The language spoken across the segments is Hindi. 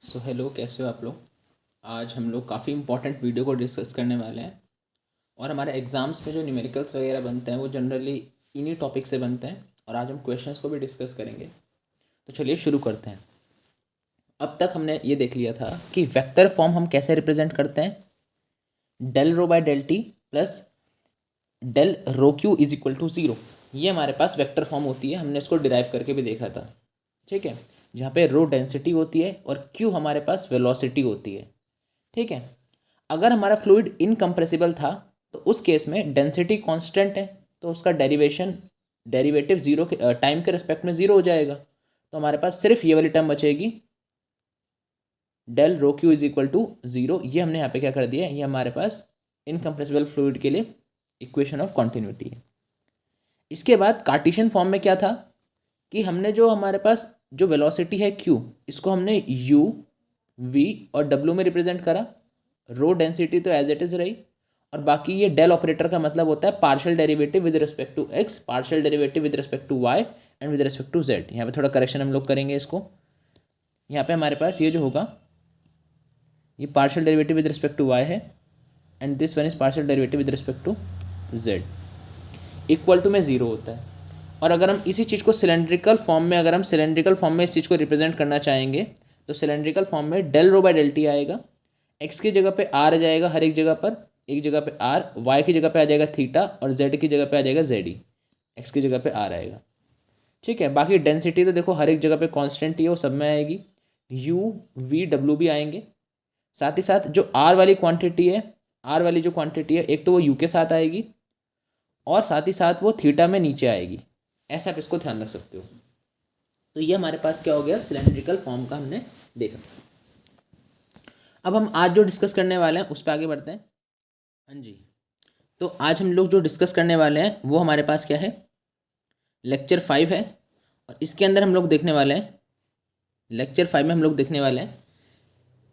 हेलो, कैसे हो आप लोग। आज हम लोग काफ़ी इंपॉर्टेंट वीडियो को डिस्कस करने वाले हैं। और हमारे एग्ज़ाम्स में जो न्यूमेरिकल्स वगैरह बनते हैं वो जनरली इन्हीं टॉपिक से बनते हैं। और आज हम क्वेश्चंस को भी डिस्कस करेंगे। तो चलिए शुरू करते हैं। अब तक हमने ये देख लिया था कि वेक्टर फॉर्म हम कैसे रिप्रेजेंट करते हैं। Del rho by del t plus del rho q is equal to zero. ये हमारे पास वेक्टर फॉर्म होती है। हमने इसको डिराइव करके भी देखा था, ठीक है। जहाँ पे रो डेंसिटी होती है और क्यू हमारे पास वेलोसिटी होती है, ठीक है। अगर हमारा फ्लूइड इनकम्प्रेसिबल था तो उस केस में डेंसिटी कांस्टेंट है, तो उसका डेरिवेटिव जीरो के टाइम के रिस्पेक्ट में ज़ीरो हो जाएगा। तो हमारे पास सिर्फ ये वाली टर्म बचेगी, del rho q is equal to zero. ये हमने यहाँ पे क्या कर दिया है, ये हमारे पास इनकम्प्रेसिबल फ्लूइड के लिए इक्वेशन ऑफ कॉन्टिन्यूटी है। इसके बाद कार्टेशियन फॉर्म में क्या था कि हमने जो हमारे पास जो वेलोसिटी है क्यू, इसको हमने यू वी और डब्ल्यू में रिप्रेजेंट करा। रो डेंसिटी तो एज इट इज़ रही, और बाकी ये डेल ऑपरेटर का मतलब होता है partial derivative with respect to x, partial derivative with respect to y and with respect to z. यहाँ पे थोड़ा करेक्शन हम लोग करेंगे इसको। यहाँ पे हमारे पास ये जो होगा, ये partial derivative with respect to y है and this one is partial derivative with respect to z. Equal to में ज़ीरो होता है। और अगर हम इसी चीज़ को सिलेंड्रिकल फॉर्म में, अगर हम सिलेंड्रिकल फॉर्म में इस चीज़ को रिप्रेजेंट करना चाहेंगे तो सिलेंड्रिकल फॉर्म में del rho by del t आएगा। एक्स की जगह पे आर आ जाएगा, हर एक जगह पर एक जगह पे आर, वाई की जगह पे आ जाएगा थीटा और जेड की जगह पे आ जाएगा जेड ई। एक्स की जगह पे आर आएगा, ठीक है। बाकी डेंसिटी तो देखो हर एक जगह पे कांस्टेंट ही है, वो सब में आएगी। यू वी डब्ल्यू भी आएंगे। साथ ही साथ जो आर वाली क्वांटिटी है, आर वाली जो क्वांटिटी है, एक तो वो यू के साथ आएगी और साथ ही साथ वो थीटा में नीचे आएगी। ऐसा आप इसको ध्यान रख सकते हो। तो ये हमारे पास क्या हो गया, सिलेंड्रिकल फॉर्म का हमने देखा। अब हम आज जो डिस्कस करने वाले हैं उस पर आगे बढ़ते हैं। हाँ जी, तो आज हम लोग जो डिस्कस करने वाले हैं वो हमारे पास क्या है, लेक्चर 5 है। और इसके अंदर हम लोग देखने वाले हैं, लेक्चर 5 में हम लोग देखने वाले हैं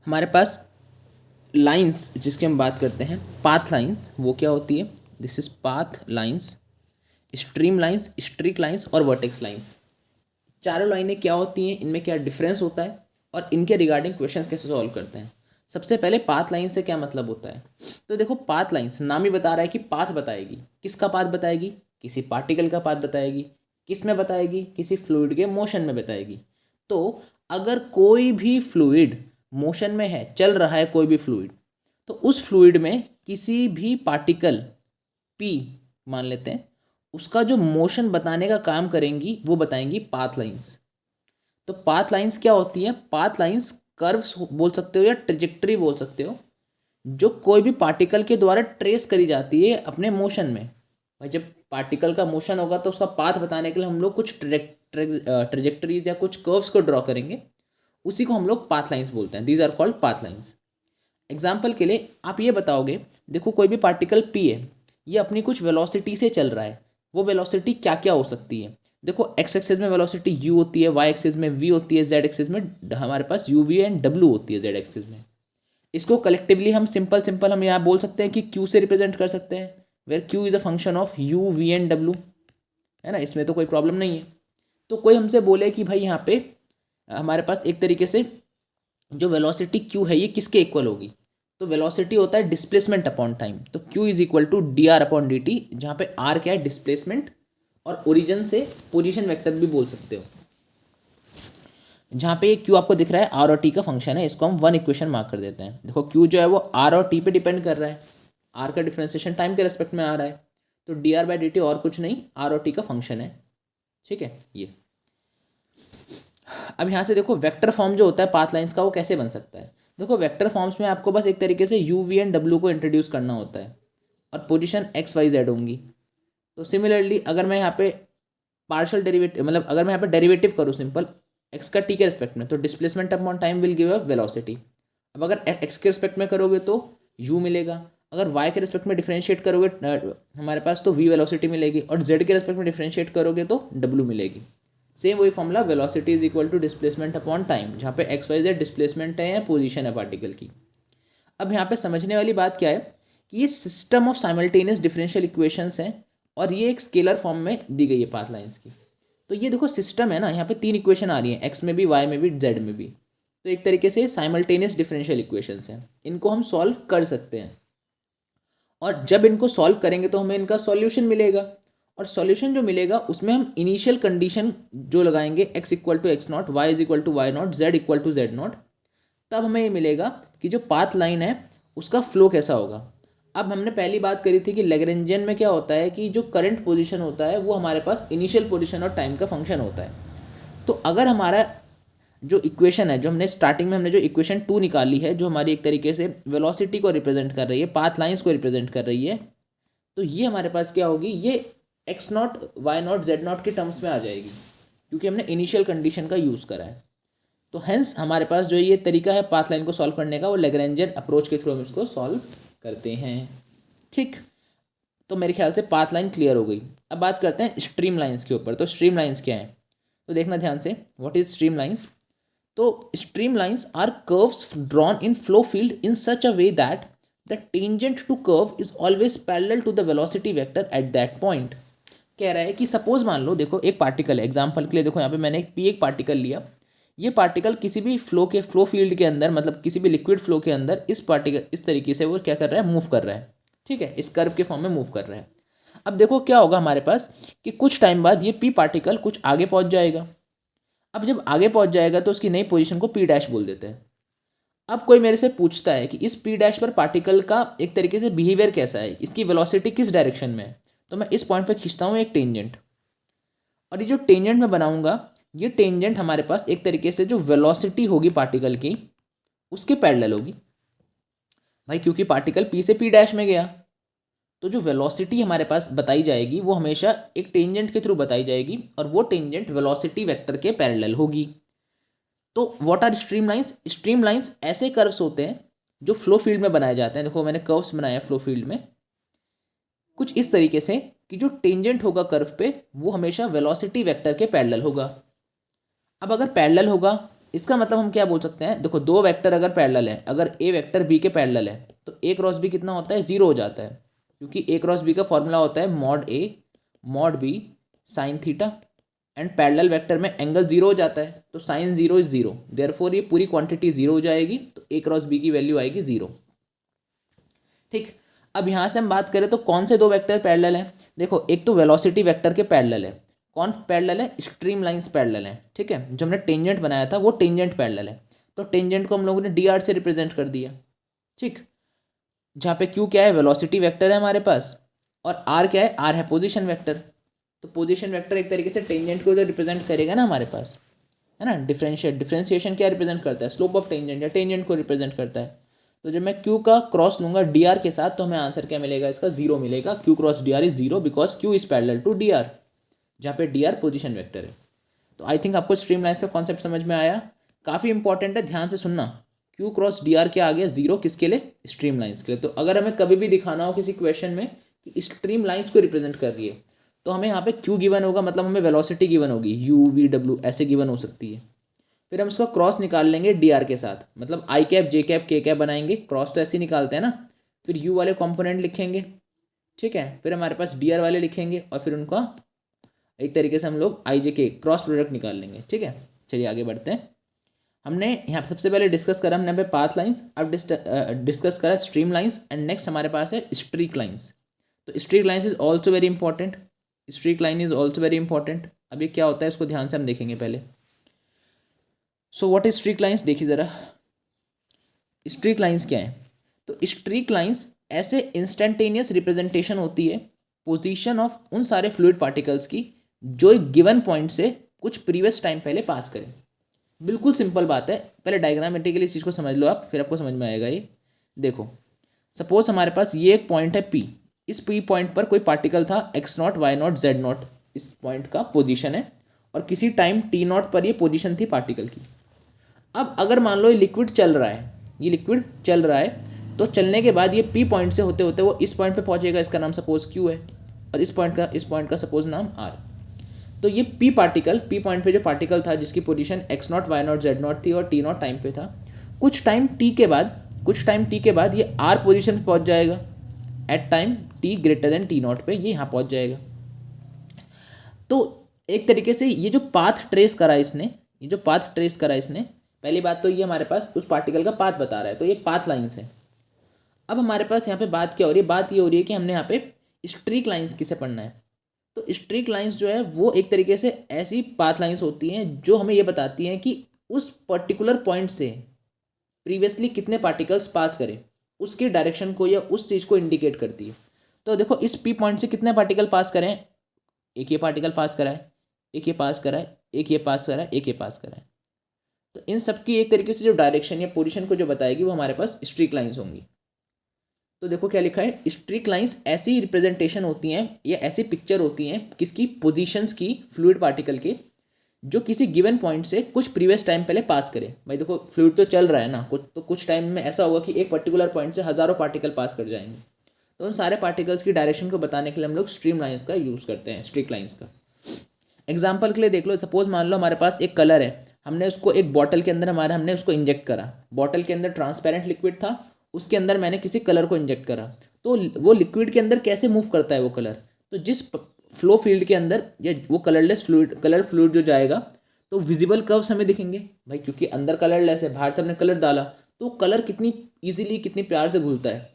हमारे पास लाइंस, जिसकी हम बात करते हैं पाथ लाइंस। वो क्या होती है, this is path lines, stream lines, streak lines और वर्टेक्स लाइंस। चारों लाइनें क्या होती हैं, इनमें क्या डिफरेंस होता है और इनके रिगार्डिंग क्वेश्चंस कैसे सॉल्व करते हैं। सबसे पहले पाथ लाइन से क्या मतलब होता है। तो देखो पाथ लाइंस, नाम ही बता रहा है कि पाथ बताएगी। किसका पाथ बताएगी, किसी पार्टिकल का पाथ बताएगी। किस में बताएगी, किसी फ्लूइड के मोशन में बताएगी। तो अगर कोई भी फ्लूइड मोशन में है, चल रहा है कोई भी फ्लूइड, तो उस फ्लूइड में किसी भी पार्टिकल पी मान लेते हैं, उसका जो मोशन बताने का काम करेंगी वो बताएंगी पाथ लाइंस। तो पाथ लाइंस क्या होती है, पाथ लाइंस कर्व्स बोल सकते हो या ट्रेजेक्टरी बोल सकते हो, जो कोई भी पार्टिकल के द्वारा ट्रेस करी जाती है अपने मोशन में। भाई जब पार्टिकल का मोशन होगा तो उसका पाथ बताने के लिए हम लोग कुछ ट्रेजेक्टरीज या कुछ कर्व्स को ड्रॉ करेंगे, उसी को हम लोग पाथ लाइंस बोलते हैं। These are called path lines. Example के लिए आप ये बताओगे, देखो कोई भी पार्टिकल पी है, ये अपनी कुछ वेलोसिटी से चल रहा है। वो वेलोसिटी क्या क्या हो सकती है, देखो एक्स एक्सिस में वेलोसिटी यू होती है, वाई एक्सिस में वी होती है, जेड एक्सिस में हमारे पास यू वी एंड डब्ल्यू होती है जेड एक्सिस में। इसको कलेक्टिवली हम सिंपल सिंपल हम यहाँ बोल सकते हैं कि क्यू से रिप्रेजेंट कर सकते हैं, where q is a function of u v and डब्ल्यू, है ना। इसमें तो कोई प्रॉब्लम नहीं है। तो कोई हमसे बोले कि भाई यहाँ पे हमारे पास एक तरीके से जो वेलोसिटी क्यू है ये किसके इक्वल होगी, तो वेलोसिटी होता है डिस्प्लेसमेंट अपॉन टाइम। तो q is equal to d r upon d t, जहाँ पे आर क्या है, डिस्प्लेसमेंट, और ओरिजिन से पोजीशन वेक्टर भी बोल सकते हो। जहाँ पे क्यू आपको दिख रहा है आर और टी का फंक्शन है, इसको हम वन इक्वेशन मार्क कर देते हैं। देखो क्यू जो है वो आर और टी पे डिपेंड कर रहा है, आर का डिफ्रेंसिएशन टाइम के रेस्पेक्ट में आ रहा है, तो D R by D T और कुछ नहीं, आर और टी का फंक्शन है, ठीक है। ये अब यहाँ से देखो वेक्टर फॉर्म जो होता है पाथ लाइंस का वो कैसे बन सकता है। देखो वेक्टर फॉर्म्स में आपको बस एक तरीके से यू वी एंड डब्ल्यू को इंट्रोड्यूस करना होता है और पोजीशन एक्स वाई जेड होंगी। तो सिमिलरली अगर मैं यहाँ पे पार्शियल डेरिवेटिव, मतलब अगर मैं यहाँ पे डेरिवेटिव करूँ सिंपल एक्स का टी के रिस्पेक्ट में, तो displacement upon time will give a velocity. अब अगर एक्स के रिस्पेक्ट में करोगे तो यू मिलेगा, अगर वाई के रिस्पेक्ट में डिफ्रेंशिएट करोगे हमारे पास तो वी वेलोसिटी मिलेगी, और जेड के रिस्पेक्ट में डिफ्रेंशिएट करोगे तो डब्ल्यू मिलेगी। सेम वही formula, velocity is equal to displacement upon time, जहाँ पे एक्स वाई जेड डिस्प्लेसमेंट है या पोजीशन है पार्टिकल की। अब यहाँ पे समझने वाली बात क्या है कि ये system of simultaneous differential equations हैं और ये एक स्केलर फॉर्म में दी गई है पाथ लाइंस की। तो ये देखो सिस्टम है ना, यहाँ पे तीन इक्वेशन आ रही है, एक्स में भी, वाई में भी, जेड में भी। तो एक तरीके से साइमल्टेनियस डिफरेंशियल इक्वेशंस हैं, इनको हम सॉल्व कर सकते हैं, और जब इनको सॉल्व करेंगे तो हमें इनका सॉल्यूशन मिलेगा, और सॉल्यूशन जो मिलेगा उसमें हम इनिशियल कंडीशन जो लगाएंगे x equal to x not, y is equal to y not, z equal to z not, तब हमें ये मिलेगा कि जो पाथ लाइन है उसका फ्लो कैसा होगा। अब हमने पहली बात करी थी कि लैग्रेंजियन में क्या होता है कि जो करंट पोजीशन होता है वो हमारे पास इनिशियल पोजीशन और टाइम का फंक्शन होता है। तो अगर हमारा जो इक्वेशन है, जो हमने स्टार्टिंग में हमने जो इक्वेशन 2 निकाली है, जो हमारी एक तरीके से वेलोसिटी को रिप्रेजेंट कर रही है, पाथ लाइंस को रिप्रेजेंट कर रही है, तो ये हमारे पास क्या होगी, ये x not y not z not के टर्म्स में आ जाएगी, क्योंकि हमने इनिशियल कंडीशन का यूज़ करा है। तो हेंस हमारे पास जो ये तरीका है पाथ लाइन को सॉल्व करने का, वो लैग्रेंजियन अप्रोच के थ्रू हम इसको सॉल्व करते हैं। ठीक, तो मेरे ख्याल से पाथ लाइन क्लियर हो गई। अब बात करते हैं स्ट्रीम लाइन्स के ऊपर। तो स्ट्रीम लाइन्स क्या है, तो देखना ध्यान से, व्हाट इज स्ट्रीम लाइन्स। तो stream lines are curves drawn in flow field in such a way that the tangent to curve is always parallel to the velocity vector at that point. कह रहा है कि सपोज मान लो, देखो एक पार्टिकल है, एग्जाम्पल के लिए देखो यहाँ पे मैंने एक पार्टिकल लिया, ये पार्टिकल किसी भी फ्लो फील्ड के अंदर, मतलब किसी भी लिक्विड फ्लो के अंदर इस पार्टिकल इस तरीके से वो क्या कर रहा है, मूव कर रहा है। ठीक है, इस कर्व के फॉर्म में मूव कर रहा है। अब देखो क्या होगा हमारे पास कि कुछ टाइम बाद ये पी पार्टिकल कुछ आगे पहुंच जाएगा। अब जब आगे पहुंच जाएगा तो उसकी नई पोजीशन को पी डैश बोल देते हैं। अब कोई मेरे से पूछता है कि इस पी डैश पर पार्टिकल का एक तरीके से बिहेवियर कैसा है, इसकी वेलोसिटी किस डायरेक्शन में है, तो मैं इस पॉइंट पर खींचता हूँ एक टेंजेंट, और ये जो टेंजेंट मैं बनाऊंगा, ये टेंजेंट हमारे पास एक तरीके से जो वेलोसिटी होगी पार्टिकल की उसके पैरेलल होगी भाई, क्योंकि पार्टिकल पी से पी डैश में गया, तो जो वेलोसिटी हमारे पास बताई जाएगी वो हमेशा एक टेंजेंट के थ्रू बताई जाएगी, और वो टेंजेंट वेलोसिटी वेक्टर के पैरेलल होगी। तो what are stream lines, stream lines ऐसे कर्व्स होते हैं जो फ्लो फील्ड में बनाए जाते हैं। देखो मैंने कर्व्स बनाया फ्लो फील्ड में कुछ इस तरीके से कि जो टेंजेंट होगा कर्व पे वो हमेशा वेलोसिटी वेक्टर के पैरेलल होगा। अब अगर पैरेलल होगा इसका मतलब हम क्या बोल सकते हैं, देखो दो वेक्टर अगर पैरेलल है, अगर ए वेक्टर बी के पैरेलल है तो ए क्रॉस बी कितना होता है, जीरो हो जाता है, क्योंकि ए क्रॉस बी का फॉर्मूला होता है mod a mod b sine theta, and parallel vector में एंगल जीरो हो जाता है, तो sine zero is zero, therefore ये पूरी क्वांटिटी जीरो हो जाएगी, तो ए क्रॉस बी की वैल्यू आएगी जीरो। ठीक, अब यहाँ से हम बात करें तो कौन से दो वेक्टर पैरेलल हैं, देखो एक तो वेलोसिटी वेक्टर के पैरेलल है, कौन पैरेलल है, स्ट्रीम लाइंस पैरेलल है। ठीक है, जो हमने टेंजेंट बनाया था वो टेंजेंट पैरेलल है, तो टेंजेंट को हम लोगों ने डी आर से रिप्रेजेंट कर दिया। ठीक, जहाँ पे क्यू क्या है, वेलोसिटी वेक्टर है हमारे पास, और आर क्या है, आर है पोजीशन वेक्टर, तो पोजीशन वेक्टर एक तरीके से टेंजेंट को तो रिप्रेजेंट करेगा ना हमारे पास, है ना। डिफरेंशिएशन क्या रिप्रेजेंट करता है, स्लोप ऑफ टेंजेंट या टेंजेंट को रिप्रेजेंट करता है। तो जब मैं क्यू का क्रॉस लूंगा डी आर के साथ तो हमें आंसर क्या मिलेगा, इसका जीरो मिलेगा, q cross d r is zero because q is parallel to d r, जहाँ पे डी आर पोजिशन वेक्टर है। तो आई थिंक आपको स्ट्रीम लाइन्स का कॉन्सेप्ट समझ में आया, काफ़ी इंपॉर्टेंट है, ध्यान से सुनना। क्यू क्रॉस डी आर क्या आ गया, जीरो, किसके लिए, स्ट्रीम लाइन्स के लिए। तो अगर हमें कभी भी दिखाना हो किसी क्वेश्चन में कि स्ट्रीम लाइन्स को रिप्रेजेंट कर रही है, तो हमें यहाँ पे क्यू गिवन होगा, मतलब हमें वेलोसिटी गिवन होगी, यू वी डब्ल्यू ऐसे गिवन हो सकती है, फिर हम उसका क्रॉस निकाल लेंगे डी आर के साथ, मतलब आई कैप जे कैप के कैप बनाएंगे, क्रॉस तो ऐसे ही निकालते हैं ना, फिर यू वाले कॉम्पोनेंट लिखेंगे, ठीक है, फिर हमारे पास डी आर वाले लिखेंगे, और फिर उनका एक तरीके से हम लोग आई जे के क्रॉस प्रोडक्ट निकाल लेंगे। ठीक है, चलिए आगे बढ़ते हैं। हमने यहाँ सबसे पहले डिस्कस करा, हमने यहाँ पे पाथ लाइंस, अब डिस्कस करा स्ट्रीम लाइंस, एंड नेक्स्ट हमारे पास है स्ट्रीक लाइंस। तो streak lines is also very important, streak line is also very important. अब ये क्या होता है इसको ध्यान से हम देखेंगे पहले। So what is streak lines, देखिए ज़रा स्ट्रीक लाइंस क्या है। तो स्ट्रीक लाइंस ऐसे इंस्टेंटेनियस रिप्रेजेंटेशन होती है पोजीशन ऑफ उन सारे फ्लूइड पार्टिकल्स की जो एक गिवन पॉइंट से कुछ प्रीवियस टाइम पहले पास करें। बिल्कुल सिंपल बात है, पहले डायग्रामेटिकली इस चीज़ को समझ लो आप, फिर आपको समझ में आएगा। ये देखो, सपोज हमारे पास ये एक पॉइंट है P, इस P पॉइंट पर कोई पार्टिकल था x not y not z not, इस पॉइंट का पोजीशन है, और किसी टाइम t नॉट पर ये पोजीशन थी पार्टिकल की। अब अगर मान लो ये लिक्विड चल रहा है, ये लिक्विड चल रहा है, तो चलने के बाद ये P पॉइंट से होते होते वो इस पॉइंट पे पहुंचेगा, इसका नाम सपोज Q है, और इस पॉइंट का सपोज नाम R। तो ये P पॉइंट पे जो पार्टिकल था जिसकी position x not y not z not थी और t नॉट टाइम पे था, कुछ टाइम t के बाद ये R पोजीशन पे पहुंच जाएगा at time t greater than t not पे, ये यहाँ पहुंच जाएगा। तो एक तरीके से ये जो पाथ ट्रेस करा इसने, पहली बात तो ये हमारे पास उस पार्टिकल का पाथ बता रहा है, तो ये पाथ लाइन्स है। अब हमारे पास यहाँ पे बात क्या हो रही है, बात ये हो रही है कि हमने यहाँ पे स्ट्रीक लाइन्स किसे पढ़ना है। तो स्ट्रीक लाइन्स जो है वो एक तरीके से ऐसी पाथ लाइन्स होती हैं जो हमें ये बताती हैं कि उस पर्टिकुलर पॉइंट से प्रीवियसली कितने पार्टिकल्स पास करें, उसकी डायरेक्शन को या उस चीज़ को इंडिकेट करती है। तो देखो इस पी पॉइंट से कितने पार्टिकल पास करें, एक ये पार्टिकल पास करा है, एक ये पास करा है, एक ये पास करा है, एक ये पास करा है। तो इन सब की एक तरीके से जो डायरेक्शन या पोजीशन को जो बताएगी वो हमारे पास स्ट्रीक लाइंस होंगी। तो देखो क्या लिखा है, स्ट्रीक लाइंस ऐसी रिप्रेजेंटेशन होती हैं या ऐसी पिक्चर होती हैं किसकी, पोजीशंस की फ्लूइड पार्टिकल के, जो किसी गिवन पॉइंट से कुछ प्रीवियस टाइम पहले पास करे। भाई देखो फ्लूइड तो चल रहा है ना, कुछ टाइम में ऐसा होगा कि एक पर्टिकुलर पॉइंट से हज़ारों पार्टिकल पास कर जाएंगे। तो उन सारे पार्टिकल्स की डायरेक्शन को बताने के लिए हम लोग स्ट्रीम लाइंस का यूज़ करते हैं, स्ट्रीक लाइंस का। एग्जाम्पल के लिए देख लो, सपोज मान लो हमारे पास एक कलर है, हमने उसको एक बॉटल के अंदर हमने उसको इंजेक्ट करा। बॉटल के अंदर ट्रांसपेरेंट लिक्विड था, उसके अंदर मैंने किसी कलर को इंजेक्ट करा। तो वो लिक्विड के अंदर कैसे मूव करता है वो कलर, तो जिस फ्लो फील्ड के अंदर या वो कलरलेस फ्लूइड, कलर फ्लूइड जो जाएगा तो विजिबल कर्व्स हमें दिखेंगे भाई, क्योंकि अंदर कलरलेस है, बाहर से हमने कलर डाला तो कलर कितनी ईजिली कितनी प्यार से घुलता है।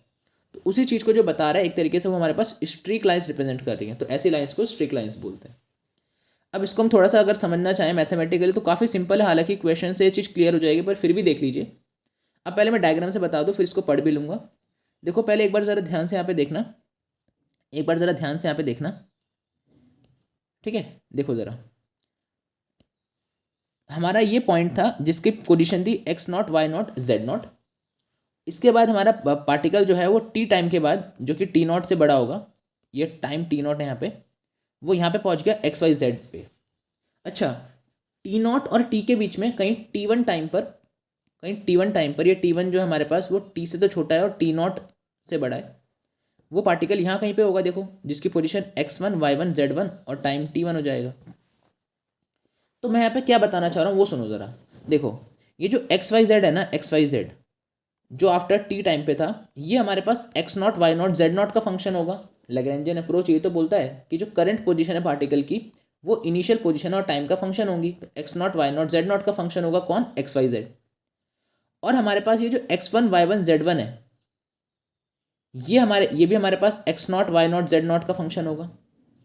तो उसी चीज़ को जो बता रहा है एक तरीके से वो हमारे पास स्ट्रीक लाइंस रिप्रेजेंट कर रही हैं, तो ऐसी लाइंस को स्ट्रीक लाइंस बोलते हैं। अब इसको हम थोड़ा सा अगर समझना चाहें मैथमेटिकली तो काफ़ी सिंपल है, हालांकि क्वेश्चन से ये चीज़ क्लियर हो जाएगी, पर फिर भी देख लीजिए। अब पहले मैं डायग्राम से बता दूं, फिर इसको पढ़ भी लूँगा। देखो पहले एक बार ज़रा ध्यान से यहाँ पे देखना, एक बार ज़रा ध्यान से यहाँ पे देखना, ठीक है। देखो ज़रा, हमारा ये पॉइंट था जिसकी पोजीशन थी x0 y0 z0। इसके बाद हमारा पार्टिकल जो है वो टी टाइम के बाद, जो कि t0 से बड़ा होगा, ये टाइम t0 है यहाँ पे, वो यहाँ पे पहुँच गया XYZ पे। अच्छा, t0 और t के बीच में कहीं t1 टाइम पर, ये t1 जो है हमारे पास वो t से तो छोटा है और t0 से बड़ा है, वो पार्टिकल यहाँ कहीं पे होगा देखो, जिसकी पोजीशन x1 y1 z1 और टाइम t1 हो जाएगा। तो मैं यहाँ पे क्या बताना चाह रहा हूँ वो सुनो ज़रा। देखो ये जो XYZ है ना, XYZ जो आफ्टर टी टाइम पे था, ये हमारे पास x0 y0 z0 का फंक्शन होगा। लैग्रेंजियन अप्रोच ये तो बोलता है कि जो करंट पोजीशन है पार्टिकल की वो इनिशियल पोजीशन और टाइम का फंक्शन होगी। तो x0 y0 z0 का फंक्शन होगा कौन, XYZ। और हमारे पास ये जो x1 y1 z1 है, ये भी हमारे पास x0 y0 z0 का फंक्शन होगा,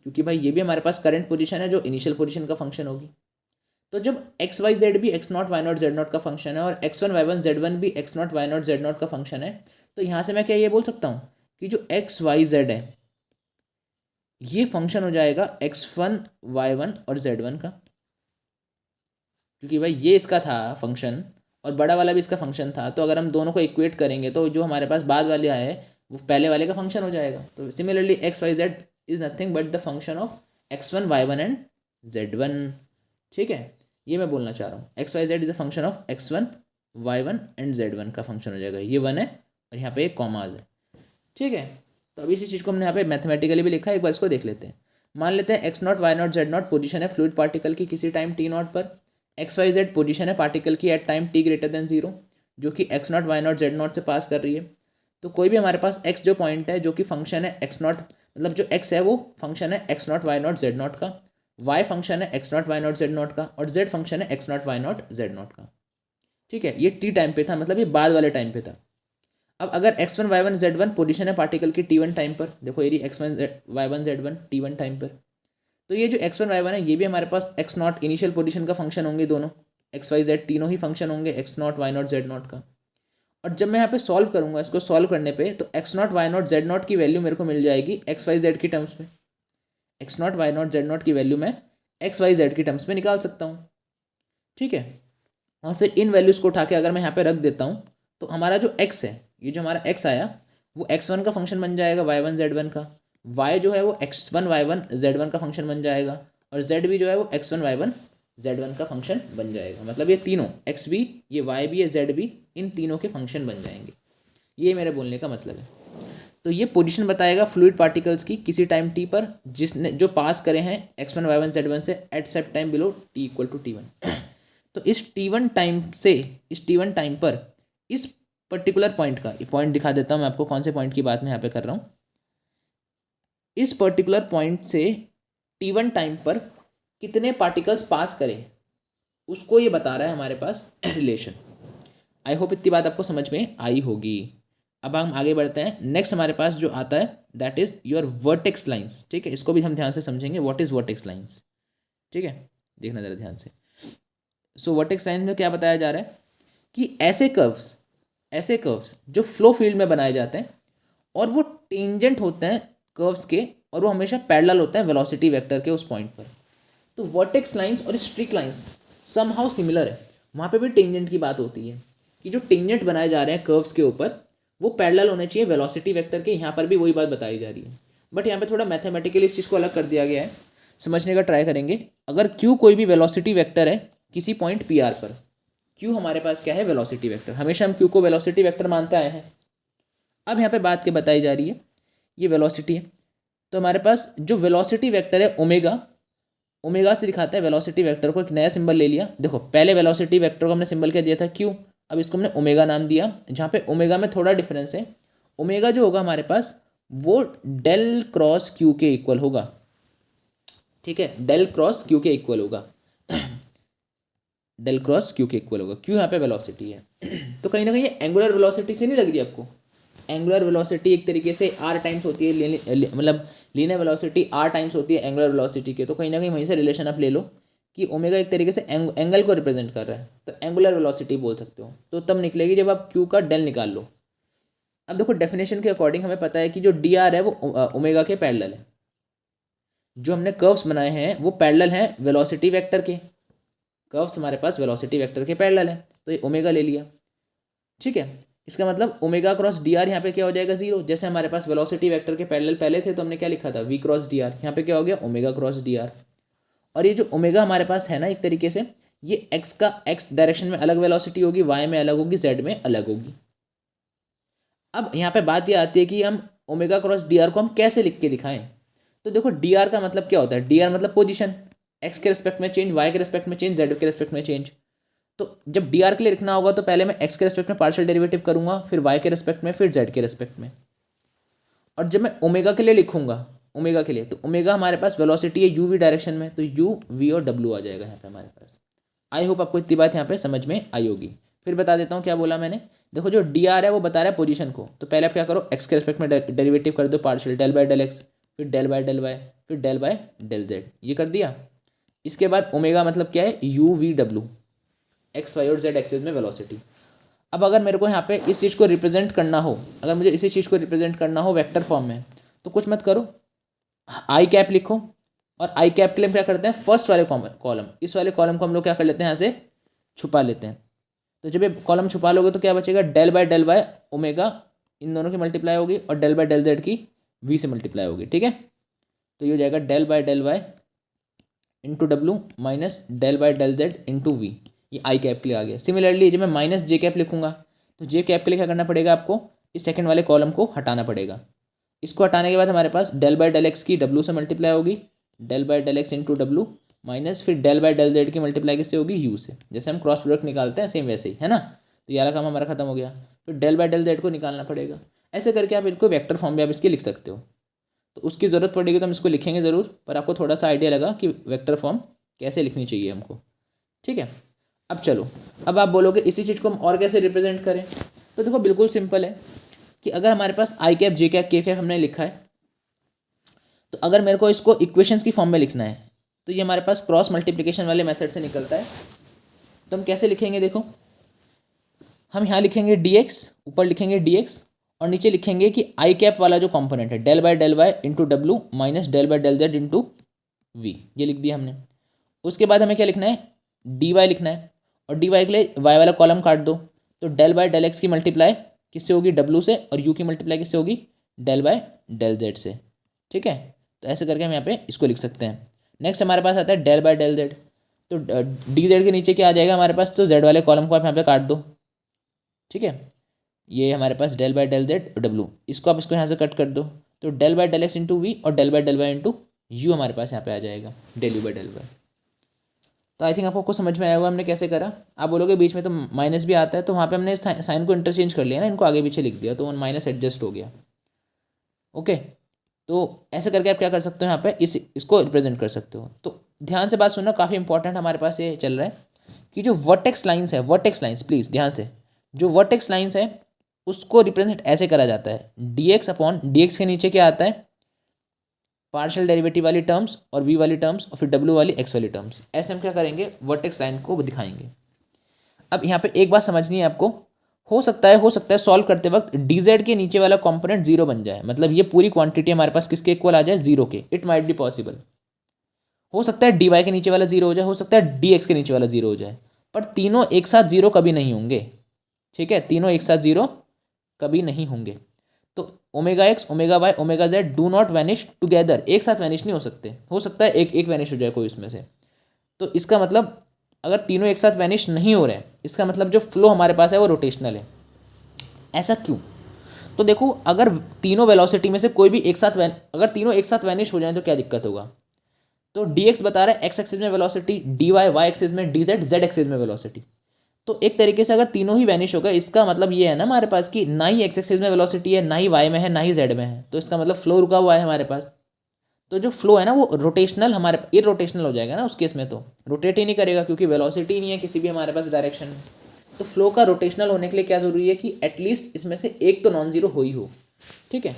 क्योंकि भाई ये भी हमारे पास करंट पोजीशन है जो इनिशियल पोजीशन का फंक्शन होगी। तो जब XYZ भी x0 y0 z0 का फंक्शन है और x1 y1 z1 भी x0 y0 z0 का फंक्शन है, तो यहाँ से मैं क्या ये बोल सकता हूँ कि जो XYZ है ये फंक्शन हो जाएगा x1 y1 और z1 का, क्योंकि भाई ये इसका था फंक्शन और बड़ा वाला भी इसका फंक्शन था। तो अगर हम दोनों को इक्वेट करेंगे तो जो हमारे पास बाद वाले है वो पहले वाले का फंक्शन हो जाएगा। तो similarly XYZ is nothing but the function of x1 y1 and z1। ठीक है, ये मैं बोलना चाह रहा हूँ, XYZ is a function of x1 y1 and z1 का फंक्शन हो जाएगा। ये 1 है और यहाँ पे एक कॉमाज है, ठीक है। तो अभी इसी चीज़ को हमने यहाँ पे मैथमेटिकली भी लिखा है, एक बार इसको देख लेते हैं। मान लेते हैं x0 y0 z0 पोजीशन है फ्लूइड पार्टिकल की किसी टाइम t0 पर, XYZ पोजीशन है पार्टिकल की at time t greater than 0, जो कि x0 y0 z0 से पास कर रही है। तो कोई भी हमारे पास x जो पॉइंट है जो कि फंक्शन है x0, मतलब जो x है वो फंक्शन है x0 y0 z0 का, y फंक्शन है x0 y0 z0 का और z फंक्शन है x0 y0 z0 का। ठीक है, ये t टाइम पे था, मतलब ये बाद वाले टाइम पे था। अब अगर x1 y1 z1 पोजीशन है पार्टिकल की t1 टाइम पर, देखो ये x1 y1 z1 t1 time पर, तो ये जो x1 y1 है ये भी हमारे पास x0 इनिशियल पोजीशन का फंक्शन होंगे, दोनों XYZ तीनों ही फंक्शन होंगे x0 y0 z0 का। और जब मैं यहाँ पे सॉल्व करूँगा, इसको सॉल्व करने पे तो x0 y0 z0 की वैल्यू मेरे को मिल जाएगी XYZ की टर्म्स में। x0 y0 z0 की वैल्यू मैं XYZ की टर्म्स में निकाल सकता हूँ, ठीक है। और फिर इन वैल्यूज़ को उठा के अगर मैं यहाँ पे रख देता हूँ तो हमारा जो x है, ये जो हमारा x आया वो x1 का फंक्शन बन जाएगा y1 z1 का, y जो है वो x1 y1 z1 का फंक्शन बन जाएगा और z भी जो है वो x1 y1 z1 का फंक्शन बन जाएगा। मतलब ये तीनों x भी, ये y भी, ये z भी, इन तीनों के फंक्शन बन जाएंगे। ये मेरे बोलने का मतलब है। तो ये पोजीशन बताएगा फ्लूइड पार्टिकल्स की किसी टाइम t पर जिसने जो पास करे हैं x1 y1 z1 से at set time below t equal to t1। तो इस t1 टाइम पर इस पर्टिकुलर पॉइंट का, ये पॉइंट दिखा देता हूँ मैं आपको कौन से पॉइंट की बात मैं यहाँ पे कर रहा हूँ। इस पर्टिकुलर पॉइंट से t1 टाइम पर कितने पार्टिकल्स पास करें उसको ये बता रहा है हमारे पास रिलेशन। आई होप इतनी बात आपको समझ में आई होगी। अब हम आगे बढ़ते हैं। नेक्स्ट हमारे पास जो आता है that is your vertex lines. ठीक है, इसको भी हम ध्यान से समझेंगे। What is vertex lines? ठीक है, देखना ज़रा ध्यान से। सो वर्टेक्स लाइंस में क्या बताया जा रहा है कि ऐसे कर्व्स जो फ्लो फील्ड में बनाए जाते हैं और वो टेंजेंट होते हैं कर्व्स के, और वो हमेशा पैरेलल होते हैं वेलोसिटी वेक्टर के उस पॉइंट पर। तो वर्टेक्स लाइंस और स्ट्रिक लाइंस समहाउ सिमिलर है। वहाँ पे भी टेंजेंट की बात होती है कि जो टेंजेंट बनाए जा रहे हैं कर्व्स के ऊपर वो पैरेलल होने चाहिए वेलोसिटी वेक्टर के। यहाँ पर भी वही बात बताई जा रही है, बट यहाँ पे थोड़ा मैथमेटिकली इस चीज़ को अलग कर दिया गया है। समझने का ट्राई करेंगे। अगर क्यू कोई भी वेलोसिटी वेक्टर है किसी पॉइंट पी आर पर, क्यू हमारे पास क्या है? Velocity vector. हमेशा हम क्यू को वेलोसिटी वेक्टर मानते आए हैं। अब यहाँ पे बात क्या बताई जा रही है, ये वेलोसिटी है, तो हमारे पास जो वेलोसिटी वेक्टर है ओमेगा से दिखाता है वेलोसिटी वेक्टर को। एक नया सिंबल ले लिया। देखो पहले वेलोसिटी वेक्टर को हमने सिंबल क्या दिया था? क्यू। अब इसको हमने ओमेगा नाम दिया, जहाँ पे ओमेगा में थोड़ा डिफरेंस है। ओमेगा जो होगा हमारे पास वो डेल क्रॉस क्यू के इक्वल होगा। ठीक है, डेल क्रॉस क्यू के इक्वल होगा। डेल क्रॉस क्यू के इक्वल होगा। क्यू यहाँ पे वेलोसिटी है। तो कहीं ना कहीं ये एंगुलर वेलोसिटी से नहीं लग रही आपको? एंगुलर वेलोसिटी एक तरीके से आर टाइम्स होती है, मतलब लीनियर वेलोसिटी आर टाइम्स होती है एंगुलर वेलोसिटी के। तो कहीं ना कहीं वहीं से रिलेशन आप ले लो कि ओमेगा एक तरीके से एंगल को रिप्रेजेंट कर रहा है, तो एंगुलर वेलोसिटी बोल सकते हो। तो तब निकलेगी जब आप क्यू का डेल निकाल लो। अब देखो डेफिनेशन के अकॉर्डिंग हमें पता है कि जो डी आर है वो ओमेगा के पैरेलल है। जो हमने कर्व्स बनाए हैं वो पैरेलल हैं वेलोसिटी वेक्टर के। कर्व्स हमारे पास वेलोसिटी वेक्टर के पैरेलल है, तो ये ओमेगा ले लिया। ठीक है, इसका मतलब ओमेगा क्रॉस डी आर यहाँ पे क्या हो जाएगा? जीरो। जैसे हमारे पास वेलोसिटी वेक्टर के पैरेलल पहले थे तो हमने क्या लिखा था? V cross d r. यहाँ पे क्या हो गया? Omega cross d r. और ये जो ओमेगा हमारे पास है ना, एक तरीके से ये एक्स डायरेक्शन में अलग वेलोसिटी होगी, वाई में अलग होगी, जेड में अलग होगी। अब यहाँ पे बात ये आती है कि हम ओमेगा क्रॉस डी आर को हम कैसे लिख के दिखाएं। तो देखो डी आर का मतलब क्या होता है? डी आर मतलब पोजिशन, एक्स के रिस्पेक्ट में चेंज, वाई के रिस्पेक्ट में चेंज, जेड के रिस्पेक्ट में चेंज। तो जब डी आर के लिए लिखना होगा तो पहले मैं एक्स के रिस्पेक्ट में पार्शियल डेरिवेटिव करूंगा, फिर वाई के रिस्पेक्ट में, फिर जेड के रिस्पेक्ट में। और जब मैं ओमेगा के लिए लिखूंगा, ओमेगा के लिए, तो ओमेगा हमारे पास वेलोसिटी है यू वी डायरेक्शन में, तो यू वी और डब्ल्यू आ जाएगा यहाँ पे हमारे पास। आई होप आपको इतनी बात यहाँ पे समझ में आई होगी। फिर बता देता हूँ क्या बोला मैंने। देखो जो डी आर है वो बता रहा है पोजीशन को, तो पहले आप क्या करो? एक्स के रिस्पेक्ट में डेरिवेटिव कर दो partial, del by del x, फिर डेल बाय डेल वाई, फिर डेल बाय डेल जेड। ये कर दिया। इसके बाद ओमेगा मतलब क्या है? यू वी डब्ल्यू, एक्स वाई और जेड एक्सिस में वेलोसिटी। अब अगर मेरे को यहाँ पे इस चीज़ को रिप्रेजेंट करना हो, अगर मुझे इसी चीज़ को रिप्रेजेंट करना हो वेक्टर फॉर्म में, तो कुछ मत करो, आई कैप लिखो। और आई कैप के लिए क्या करते हैं? फर्स्ट वाले कॉलम, इस वाले कॉलम को हम लोग क्या कर लेते हैं? यहाँ से छुपा लेते हैं। तो जब ये कॉलम छुपा लोगे तो क्या बचेगा? डेल बाय ओमेगा, इन दोनों की मल्टीप्लाई होगी, और डेल बाय डेल जेड की वी से मल्टीप्लाई होगी। ठीक है, तो ये हो जाएगा डेल बाय इंटू डब्ल्यू minus del by del z into v. ये आई कैप के लिए आ गया। सिमिलरली जब मैं माइनस जे कैप लिखूंगा तो जे कैप के लिए क्या करना पड़ेगा आपको? इस सेकंड वाले कॉलम को हटाना पड़ेगा। इसको हटाने के बाद हमारे पास डेल बाय डेल एक्स की डब्ल्यू से मल्टीप्लाई होगी, del by del x into डब्ल्यू माइनस फिर डेल बाय डेल जेड की मल्टीप्लाई किससे होगी? यू से। जैसे हम क्रॉस प्रोडक्ट निकालते हैं सेम वैसे ही, है ना? तो ये वाला काम हमारा खत्म हो गया। फिर डेल बाय डेल जेड को निकालना पड़ेगा। ऐसे करके आप इनको वेक्टर फॉर्म में आप इसके लिख सकते हो। तो उसकी ज़रूरत पड़ेगी तो हम इसको लिखेंगे ज़रूर, पर आपको थोड़ा सा आइडिया लगा कि वेक्टर फॉर्म कैसे लिखनी चाहिए हमको। ठीक है, अब चलो, अब आप बोलोगे इसी चीज़ को हम और कैसे रिप्रेजेंट करें? तो देखो बिल्कुल सिंपल है कि अगर हमारे पास आई कैप जे कैप के कैप हमने लिखा है, तो अगर मेरे को इसको इक्वेशंस की फॉर्म में लिखना है तो ये हमारे पास क्रॉस मल्टीप्लिकेशन वाले मेथड से निकलता है। तो हम कैसे लिखेंगे? देखो हम यहाँ लिखेंगे dx, ऊपर लिखेंगे dx, और नीचे लिखेंगे कि आई कैप वाला जो कंपोनेंट है डेल बाय वाई इंटू डब्ल्यू minus del by del z into v, ये लिख दिया हमने। उसके बाद हमें क्या लिखना है? डी वाई लिखना है, और डी वाई के लिए वाई वाला कॉलम काट दो, तो डेल बाय डेल एक्स की मल्टीप्लाई किससे होगी? डब्ल्यू से, और यू की मल्टीप्लाई किससे होगी? डेल बाय डेल जेड से। ठीक है, तो ऐसे करके हम यहाँ पे इसको लिख सकते हैं। नेक्स्ट हमारे पास आता है डेल बाय डेल जेड, तो डी जेड के नीचे क्या आ जाएगा हमारे पास? तो जेड वाले कॉलम को आप यहाँ पे काट दो। ठीक है, ये हमारे पास डेल बाय डेल जेड डब्ल्यू, इसको आप इसको यहाँ से कट कर दो, तो del by del x into v और del by del y into u हमारे पास यहाँ पे आ जाएगा, del u by del y. तो आई थिंक आपको कुछ समझ में आया हुआ हमने कैसे करा। आप बोलोगे बीच में तो माइनस भी आता है, तो वहाँ पे हमने साइन को इंटरचेंज कर लिया ना, इनको आगे पीछे लिख दिया, तो माइनस एडजस्ट हो गया। ओके, तो ऐसे करके आप क्या कर सकते हो? यहाँ पे इसको रिप्रेजेंट कर सकते हो। तो ध्यान से बात सुनना, काफ़ी इंपॉर्टेंट हमारे पास ये चल रहा है कि जो वर्टेक्स लाइंस है, वर्टेक्स लाइंस प्लीज़ ध्यान से, जो वर्टेक्स लाइंस है उसको रिप्रेजेंट ऐसे करा जाता है, dx अपॉन dx के नीचे क्या आता है, पार्शियल डेरिवेटिव वाली टर्म्स और v वाली टर्म्स और फिर w वाली x वाली टर्म्स, ऐसे हम क्या करेंगे वर्टेक्स लाइन को दिखाएंगे। अब यहाँ पे एक बात समझनी है आपको, हो सकता है सॉल्व करते वक्त dz के नीचे वाला कंपोनेंट जीरो बन जाए, मतलब ये पूरी क्वांटिटी हमारे पास किसके इक्वल आ जाए, जीरो के। इट माइट बी पॉसिबल, हो सकता है dy के नीचे वाला जीरो हो जाए, हो सकता है dx के नीचे वाला जीरो हो जाए, पर तीनों एक साथ जीरो कभी नहीं होंगे, ठीक है, तीनों एक साथ जीरो कभी नहीं होंगे। तो omega x, omega y, omega z do not vanish together, एक साथ वैनिश नहीं हो सकते, हो सकता है एक एक वैनिश हो जाए कोई उसमें से। तो इसका मतलब अगर तीनों एक साथ वैनिश नहीं हो रहे हैं, इसका मतलब जो फ्लो हमारे पास है वो रोटेशनल है। ऐसा क्यों? तो देखो, अगर तीनों वेलोसिटी में से कोई भी एक साथ अगर तीनों एक साथ वैनिश हो जाए तो क्या दिक्कत होगा। तो dx बता रहा है एक्स एक्सिस में वेलोसिटी, dy वाई एक्सिस में, dz जेड एक्सिस में वेलोसिटी। तो एक तरीके से अगर तीनों ही वैनिश हो गए, इसका मतलब ये है ना हमारे पास कि ना ही एक्स एक्सिस में वेलोसिटी है, ना ही वाई में है, ना ही जेड में है, तो इसका मतलब फ्लो रुका हुआ है हमारे पास। तो जो फ्लो है ना वो रोटेशनल, हमारे इरोटेशनल हो जाएगा ना उस केस में, तो रोटेट ही नहीं करेगा क्योंकि वेलोसिटी नहीं है किसी भी हमारे पास डायरेक्शन में। तो फ्लो का रोटेशनल होने के लिए क्या ज़रूरी है कि एटलीस्ट इसमें से एक तो नॉन जीरो हो ही हो, ठीक है।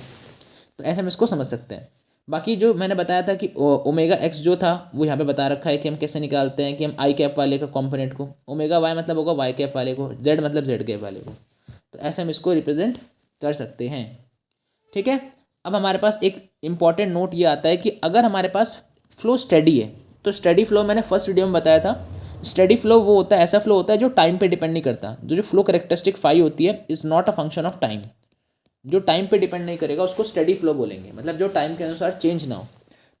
तो ऐसे हम इसको समझ सकते हैं। बाकी जो मैंने बताया था कि ओमेगा एक्स जो था वो यहाँ पे बता रखा है कि हम कैसे निकालते हैं, कि हम आई कैप वाले का कॉम्पोनेंट को, ओमेगा वाई मतलब होगा वाई कैप वाले को, जेड मतलब जेड कैप वाले को, तो ऐसे हम इसको रिप्रेजेंट कर सकते हैं, ठीक है। अब हमारे पास एक इंपॉर्टेंट नोट ये आता है कि अगर हमारे पास फ्लो स्टेडी है, तो स्टेडी फ्लो मैंने फर्स्ट वीडियो में बताया था, स्टेडी फ्लो वो होता है, ऐसा फ्लो होता है जो टाइम पे डिपेंड नहीं करता, जो फ्लो कैरेक्टरिस्टिक फाई होती है is not a function of time, जो टाइम पे डिपेंड नहीं करेगा उसको स्टेडी फ्लो बोलेंगे, मतलब जो टाइम के अनुसार चेंज ना हो।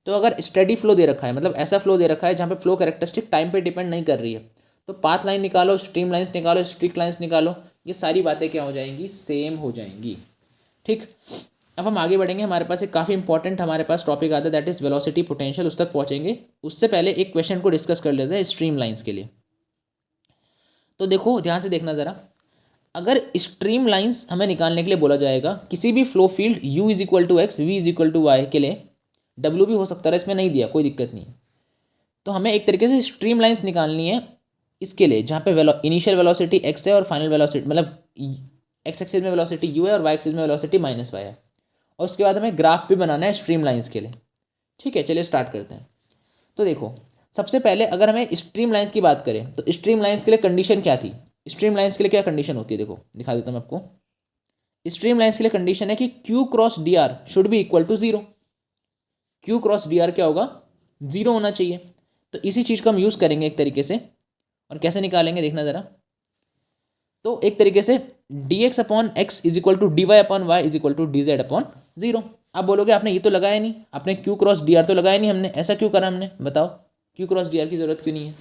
तो अगर स्टेडी फ्लो दे रखा है, मतलब ऐसा फ्लो दे रखा है जहाँ पे फ्लो कैरेक्टरिस्टिक टाइम पे डिपेंड नहीं कर रही है, तो पाथ लाइन निकालो, स्ट्रीम लाइन्स निकालो, स्ट्रिक्ट लाइन्स निकालो, ये सारी बातें क्या हो जाएंगी, सेम हो जाएंगी, ठीक। अब हम आगे बढ़ेंगे, हमारे पास एक काफ़ी इंपॉर्टेंट हमारे पास टॉपिक आता है, दैट इज़ वेलोसिटी पोटेंशियल, उस तक पहुँचेंगे। उससे पहले एक क्वेश्चन को डिस्कस कर लेते हैं स्ट्रीम लाइन्स के लिए। तो देखो ध्यान से देखना ज़रा, अगर स्ट्रीम लाइंस हमें निकालने के लिए बोला जाएगा किसी भी flow field u is equal to x, v is equal to y के लिए, w भी हो सकता है, इसमें नहीं दिया कोई दिक्कत नहीं है, तो हमें एक तरीके से स्ट्रीम लाइंस निकालनी है इसके लिए, जहाँ पे इनिशियल वेलोसिटी x है और फाइनल वेलोसिटी, मतलब x एक्सिस में वेलोसिटी u है और y एक्सिस में वेलोसिटी माइनस वाई है, और उसके बाद हमें ग्राफ भी बनाना है स्ट्रीम लाइंस के लिए, ठीक है। चलिए स्टार्ट करते हैं। तो देखो, सबसे पहले अगर हमें स्ट्रीम लाइंस की बात करें तो स्ट्रीम लाइंस के लिए कंडीशन क्या थी, स्ट्रीम लाइंस के लिए क्या कंडीशन होती है, देखो दिखा देता हूँ मैं आपको। स्ट्रीम लाइंस के लिए कंडीशन है कि Q cross d r should be equal to zero, Q cross d r क्या होगा, जीरो होना चाहिए। तो इसी चीज़ को हम यूज़ करेंगे एक तरीके से, और कैसे निकालेंगे देखना ज़रा। तो एक तरीके से dx upon x is equal to dy upon y is equal to dz upon zero. आप बोलोगे आपने ये तो लगाया नहीं, आपने Q क्रॉस डी आर तो लगाया नहीं हमने, ऐसा क्यों करा हमने, बताओ Q क्रॉस डी आर की जरूरत क्यों नहीं है।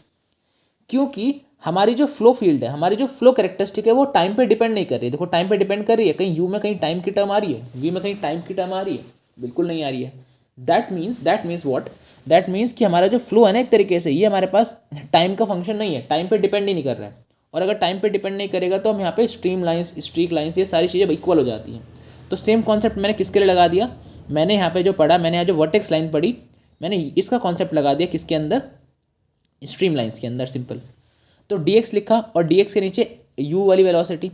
क्योंकि हमारी जो फ्लो फील्ड है, हमारी जो फ्लो कैरेक्टरिस्टिक है वो टाइम पे डिपेंड नहीं कर रही है। देखो टाइम पे डिपेंड कर रही है, कहीं u में कहीं टाइम की टर्म आ रही है, v में कहीं टाइम की टर्म आ रही है, बिल्कुल नहीं आ रही है। That means what, that means कि हमारा जो फ्लो है ना एक तरीके से ये हमारे पास टाइम का फंक्शन नहीं है, टाइम पे डिपेंड ही नहीं कर रहा है। और अगर टाइम पे डिपेंड नहीं करेगा तो हम यहाँ पे स्ट्रीम लाइन्स, स्ट्रीक लाइन्स, ये सारी चीज़ें इक्वल हो जाती हैं। तो सेम कॉन्सेप्ट मैंने किसके लिए लगा दिया, मैंने यहाँ पे जो पढ़ा, मैंने यहाँ जो वर्टेक्स लाइन पढ़ी, मैंने इसका कॉन्सेप्ट लगा दिया किसके अंदर, स्ट्रीम लाइन्स के अंदर, सिंपल। तो dx लिखा और dx के नीचे u वाली वेलोसिटी,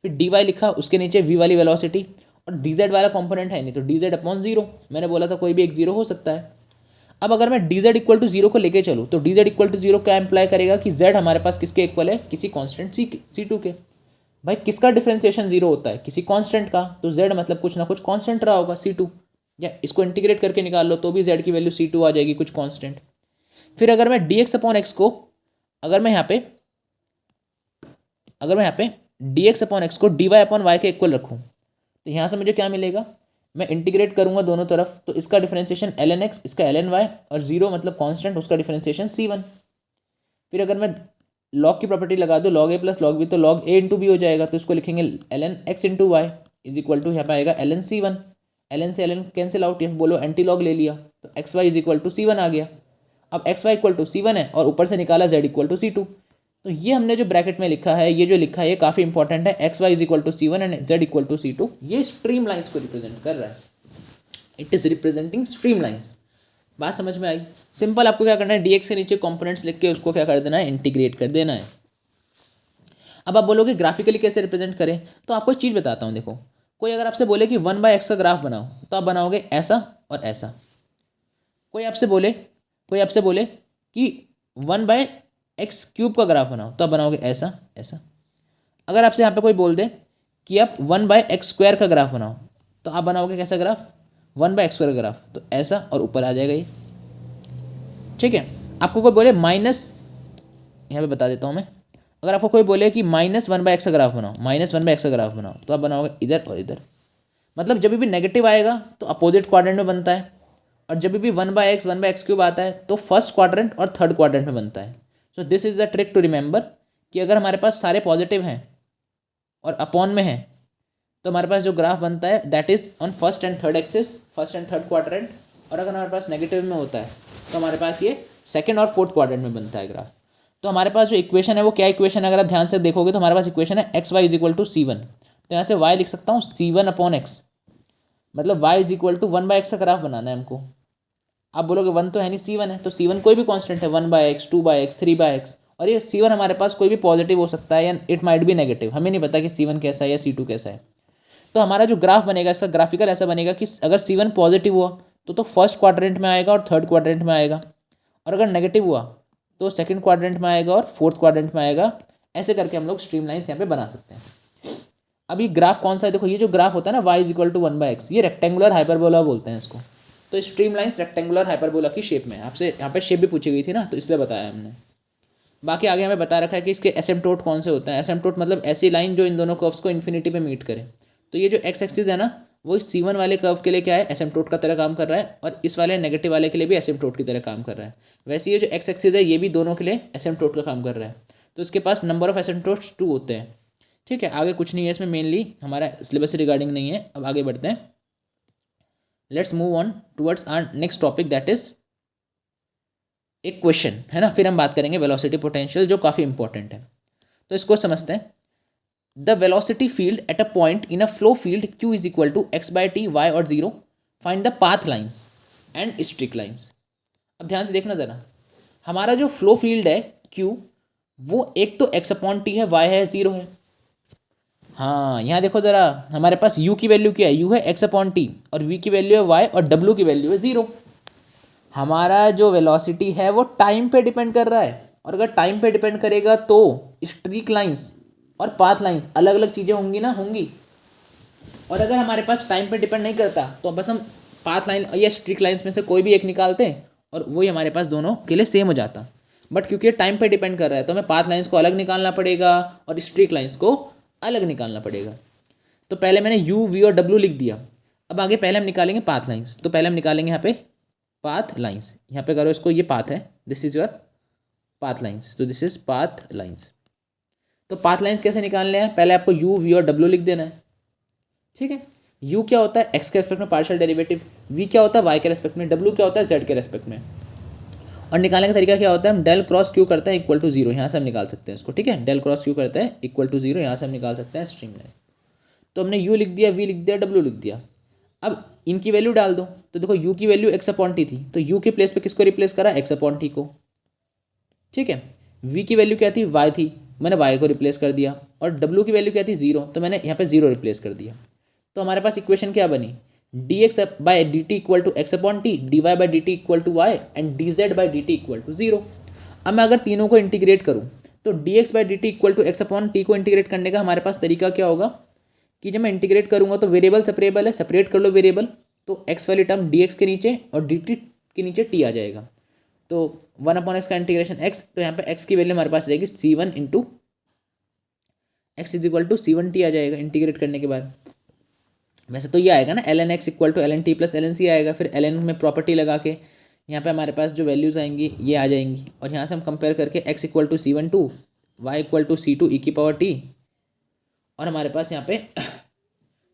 फिर dy लिखा उसके नीचे v वाली वेलोसिटी, और dz वाला कंपोनेंट है नहीं तो dz अपॉन जीरो, मैंने बोला था कोई भी एक जीरो हो सकता है। अब अगर मैं dz इक्वल टू जीरो को लेके चलूँ तो dz इक्वल टू जीरो क्या इंप्लाई करेगा कि z हमारे पास किसके इक्वल है, किसी कॉन्स्टेंट c2 के। भाई किसका डिफ्रेंसिएशन जीरो होता है, किसी कॉन्स्टेंट का, तो z मतलब कुछ ना कुछ कॉन्स्टेंट रहा होगा c2, या इसको इंटीग्रेट करके निकाल लो तो भी z की वैल्यू c2 आ जाएगी, कुछ कॉन्स्टेंट। फिर अगर मैं dx अपॉन एक्स को, अगर मैं यहाँ पे dx अपॉन एक्स को dy अपॉन वाई के इक्वल रखूँ तो यहाँ से मुझे क्या मिलेगा, मैं इंटीग्रेट करूँगा दोनों तरफ, तो इसका डिफरेंशिएशन ln x, इसका ln y, और जीरो मतलब कांस्टेंट, उसका डिफरेंशिएशन c1। फिर अगर मैं लॉग की प्रॉपर्टी लगा दूँ, log a plus log b, तो log a इंटू बी हो जाएगा, तो इसको लिखेंगे ln x into y is equal to, यहाँ पे आएगा ln c1, ln से ln कैंसिल आउट, यहाँ बोलो एंटी लॉग ले लिया तो x y is equal to c1 आ गया। अब x Y equal to c1 है और ऊपर से निकाला z इक्वल टू c2, तो ये हमने जो ब्रैकेट में लिखा है, ये जो लिखा है ये काफ़ी इंपॉर्टेंट है, x y is equal to c1 and z equal to c2, ये स्ट्रीम लाइन्स को रिप्रेजेंट कर रहा है, it is representing stream lines. बात समझ में आई, सिंपल। आपको क्या करना है, dx के नीचे कंपोनेंट्स लिख के उसको क्या कर देना है, इंटीग्रेट कर देना है, अब आप बोलोगे ग्राफिकली कैसे रिप्रेजेंट करें, तो आपको एक चीज़ बताता हूँ। देखो, कोई अगर आपसे बोले कि 1/x का ग्राफ बनाओ, तो आप बनाओगे ऐसा और ऐसा। कोई आपसे बोले कि 1/x³ का ग्राफ बनाओ, तो आप बनाओगे ऐसा ऐसा। अगर आपसे यहाँ पे कोई बोल दे कि आप 1/x² का ग्राफ बनाओ, तो आप बनाओगे कैसा ग्राफ, 1/x² ग्राफ, तो ऐसा और ऊपर आ जाएगा ये। ठीक है। आपको कोई बोले माइनस, यहाँ पे बता देता हूँ मैं, अगर आपको कोई बोले कि -1/x का ग्राफ बनाओ, -1/x का ग्राफ बनाओ, तो आप बनाओगे इधर और इधर। मतलब जब भी नेगेटिव आएगा तो अपोजिट क्वाड्रेंट में बनता है, और जब भी 1/x 1/x³ आता है तो फर्स्ट क्वाड्रेंट और थर्ड क्वाड्रेंट में बनता है। So this is the trick to remember कि अगर हमारे पास सारे पॉजिटिव हैं और अपॉन में है, तो हमारे पास जो ग्राफ बनता है that is on first and third axis, first and third quadrant. और अगर हमारे पास नेगेटिव में होता है तो हमारे पास ये सेकंड और फोर्थ क्वाड्रेंट में बनता है ग्राफ। तो हमारे पास जो इक्वेशन है वो क्या इक्वेशन है, अगर आप ध्यान से देखोगे तो हमारे पास इक्वेशन है xy = c1। तो यहाँ से y लिख सकता हूँ c1/x, मतलब y = 1/x का ग्राफ बनाना है हमको। आप बोलोगे 1 तो है नहीं, c1 है, तो c1 कोई भी कांस्टेंट है, 1/x 2/x 3/x, और ये c1 हमारे पास कोई भी पॉजिटिव हो सकता है या इट माइट बी नेगेटिव, हमें नहीं पता कि c1 कैसा है या c2 कैसा है। तो हमारा जो ग्राफ बनेगा इसका ग्राफिकल ऐसा बनेगा कि अगर c1 पॉजिटिव हुआ तो फर्स्ट क्वाड्रेंट में आएगा और थर्ड क्वाड्रेंट में आएगा, और अगर नेगेटिव हुआ तो सेकंड क्वाड्रेंट में आएगा और फोर्थ क्वाड्रेंट में आएगा। ऐसे करके हम लोग स्ट्रीम लाइन्स यहाँ पे बना सकते हैं। अब ये ग्राफ कौन सा है, देखो ये जो ग्राफ होता है ना y = 1/x, ये रेक्टेंगुलर हाइपरबोला बोलते हैं इसको। तो स्ट्रीम लाइन्स रेक्टेंगुलर हाइपरबोला की शेप में, आपसे यहाँ पे शेप भी पूछी गई थी ना, तो इसलिए बताया हमने। बाकी आगे हमें बता रखा है कि इसके एसिम्प्टोट कौन से होते हैं। एसिम्प्टोट मतलब ऐसी लाइन जो इन दोनों कर्व्स को इन्फिनिटी पे मीट करे। तो ये जो एक्स एक्सिस है ना, वो इस c1 वाले कर्व के लिए क्या है, एसिम्प्टोट का तरह काम कर रहा है, और इस वाले नेगेटिव वाले के लिए भी एसिम्प्टोट की तरह काम कर रहा है। वैसे ये जो एक्स एक्सिस है ये भी दोनों के लिए एसिम्प्टोट का काम कर रहा है। तो इसके पास नंबर ऑफ एसिम्प्टोट्स 2 होते हैं। ठीक है, आगे कुछ नहीं है इसमें, मेनली हमारा सिलेबस से रिगार्डिंग नहीं है। अब आगे बढ़ते हैं, let's move on towards our next topic, that is एक क्वेश्चन है ना, फिर हम बात करेंगे वेलोसिटी पोटेंशियल, जो काफ़ी इंपॉर्टेंट है। तो इसको समझते हैं। The velocity field at a point in a flow field q = x/t, y और 0, find the path lines and streak lines. अब ध्यान से देखना ज़रा, हमारा जो फ्लो फील्ड है q, वो एक तो x/t है, y है 0 है। हाँ, यहाँ देखो ज़रा, हमारे पास u की वैल्यू क्या है, u है x/t, और v की वैल्यू है y, और w की वैल्यू है 0। हमारा जो वेलोसिटी है वो टाइम पे डिपेंड कर रहा है, और अगर टाइम पे डिपेंड करेगा तो स्ट्रीक लाइंस और पाथ लाइंस अलग अलग चीज़ें होंगी ना, होंगी। और अगर हमारे पास टाइम पे डिपेंड नहीं करता तो बस हम पाथ लाइन या स्ट्रीक लाइंस में से कोई भी एक निकालते हैं और वही हमारे पास दोनों के लिए सेम हो जाता। बट क्योंकि टाइम पे डिपेंड कर रहा है तो हमें पाथ लाइंस को अलग निकालना पड़ेगा और स्ट्रीक लाइंस को अलग निकालना पड़ेगा। तो पहले मैंने u, v और w लिख दिया। अब आगे पहले हम निकालेंगे पाथ लाइंस। तो पहले हम निकालेंगे यहाँ पे पाथ लाइंस, यहाँ पे करो इसको, ये पाथ है, this is your path lines, तो दिस इज पाथ लाइंस। तो पाथ लाइंस कैसे निकालने हैं, पहले आपको u, v और w लिख देना है। ठीक है, u क्या होता है x के रेस्पेक्ट में पार्शियल डेरिवेटिव, v क्या होता है y के रेस्पेक्ट में, w क्या होता है z के रेस्पेक्ट में। और निकालने का तरीका क्या होता है, हम डेल क्रॉस q करते हैं =0, यहाँ से हम निकाल सकते हैं इसको। ठीक है, डेल क्रॉस q करते हैं =0, यहाँ से हम निकाल सकते हैं स्ट्रीम लाइन। तो हमने u लिख दिया, v लिख दिया, w लिख दिया। अब इनकी वैल्यू डाल दो। तो देखो u की वैल्यू x/t थी, तो u के प्लेस पे किसको रिप्लेस करा, x/t को। ठीक है, v की वैल्यू क्या थी, y थी, मैंने y को रिप्लेस कर दिया, और w की वैल्यू क्या थी, 0, तो मैंने यहाँ पे 0 रिप्लेस कर दिया। तो हमारे पास इक्वेशन क्या बनी, dx/dt = x/t, dy/dt = y and dz/dt = 0। अब मैं अगर तीनों को इंटीग्रेट करूँ तो dx/dt = x/t को इंटीग्रेट करने का हमारे पास तरीका क्या होगा कि जब मैं इंटीग्रेट करूँगा तो वेरिएबल सेपरेबल है, सेपरेट कर लो वेरिएबल, तो x वाली टर्म dx के नीचे और dt के नीचे t आ जाएगा। तो 1/x का इंटीग्रेशन x, तो यहाँ पे x की वैल्यू हमारे पास रहेगी c1 × x = c1t आ जाएगा इंटीग्रेट करने के बाद। वैसे तो ये आएगा ना ln x = ln t + ln c आएगा, फिर ln में प्रॉपर्टी लगा के यहाँ पे हमारे पास जो वैल्यूज़ आएंगी ये आ जाएंगी, और यहाँ से हम कंपेयर करके x = c1 y = c2 e⁻t, और हमारे पास यहाँ पे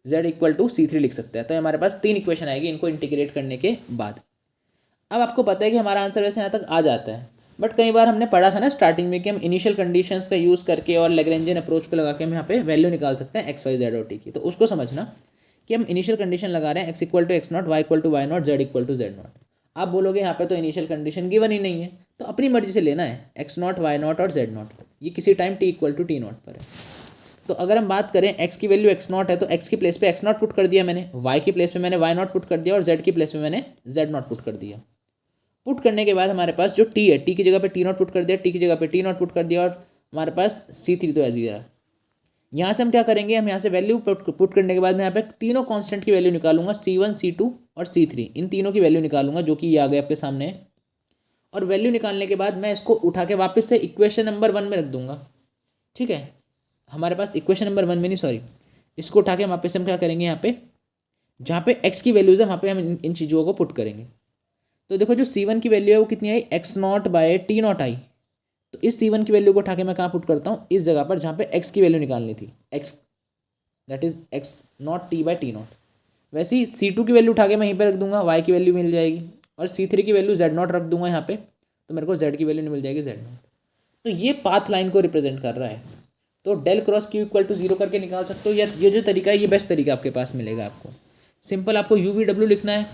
z = c3 लिख सकते हैं। तो हमारे पास 3 इक्वेशन आएगी इनको इंटीग्रेट करने के बाद। अब आपको पता है कि हमारा आंसर वैसे यहाँ तक आ जाता है, बट कई बार हमने पढ़ा था ना स्टार्टिंग में कि हम इनिशियल कंडीशंस का यूज़ करके और लैग्रेंजियन अप्रोच को लगा के हम यहाँ पे वैल्यू निकाल सकते हैं x, y, z और t की। तो उसको समझना कि हम इनिशियल कंडीशन लगा रहे हैं x = x0, y = y0, z = z0। आप बोलोगे यहाँ पे तो इनिशियल कंडीशन गिवन ही नहीं है, तो अपनी मर्जी से लेना है x0, y0 और z0। ये किसी time t equal to t not पर है। तो अगर हम बात करें एक्स की वैल्यू एक्स नॉट है तो एक्स की प्लेस पे एक्स नॉट पुट कर दिया मैंने, वाई की प्लेस पे मैंने वाई नॉट पुट कर दिया और जेड की प्लेस पे मैंने जेड नॉट पुट कर दिया। पुट करने के बाद हमारे पास जो टी है, टी की जगह पे टी नॉट पुट कर दिया, टी की जगह पे टी नॉट पुट कर दिया और हमारे पास C3 तो एज ही रहा। यहाँ से हम क्या करेंगे, हम यहाँ से वैल्यू पुट करने के बाद मैं यहाँ पे तीनों कांस्टेंट की वैल्यू निकालूंगा, C1 C2 और C3, इन तीनों की वैल्यू निकालूंगा जो कि ये आ गए आपके सामने। और वैल्यू निकालने के बाद मैं इसको उठा के वापस से इक्वेशन नंबर 1 में रख दूंगा। ठीक है, हमारे पास इक्वेशन नंबर 1 में नहीं, सॉरी, इसको उठा के वापस से हम क्या करेंगे, यहाँ पे जहाँ पे एक्स की वैल्यूज है वहाँ पे हम इन चीज़ों को पुट करेंगे। तो देखो जो C1 की वैल्यू है वो कितनी आई, x naught by t naught आई। तो इस C1 की वैल्यू को उठा के मैं कहाँ पुट करता हूँ, इस जगह पर जहाँ पे एक्स की वैल्यू निकालनी थी, x that is x not t by t not. वैसे ही C2 की वैल्यू उठा के मैं यहीं पर रख दूंगा, वाई की वैल्यू मिल जाएगी, और C3 की वैल्यू जेड नॉट रख दूंगा यहाँ पे, तो मेरे को जेड की वैल्यू मिल जाएगी जेड नॉट। तो ये पाथ लाइन को रिप्रेजेंट कर रहा है। तो del cross q equal to 0 करके निकाल सकते हो, या ये जो तरीका है ये बेस्ट तरीका आपके पास मिलेगा आपको। सिंपल आपको UVW लिखना है,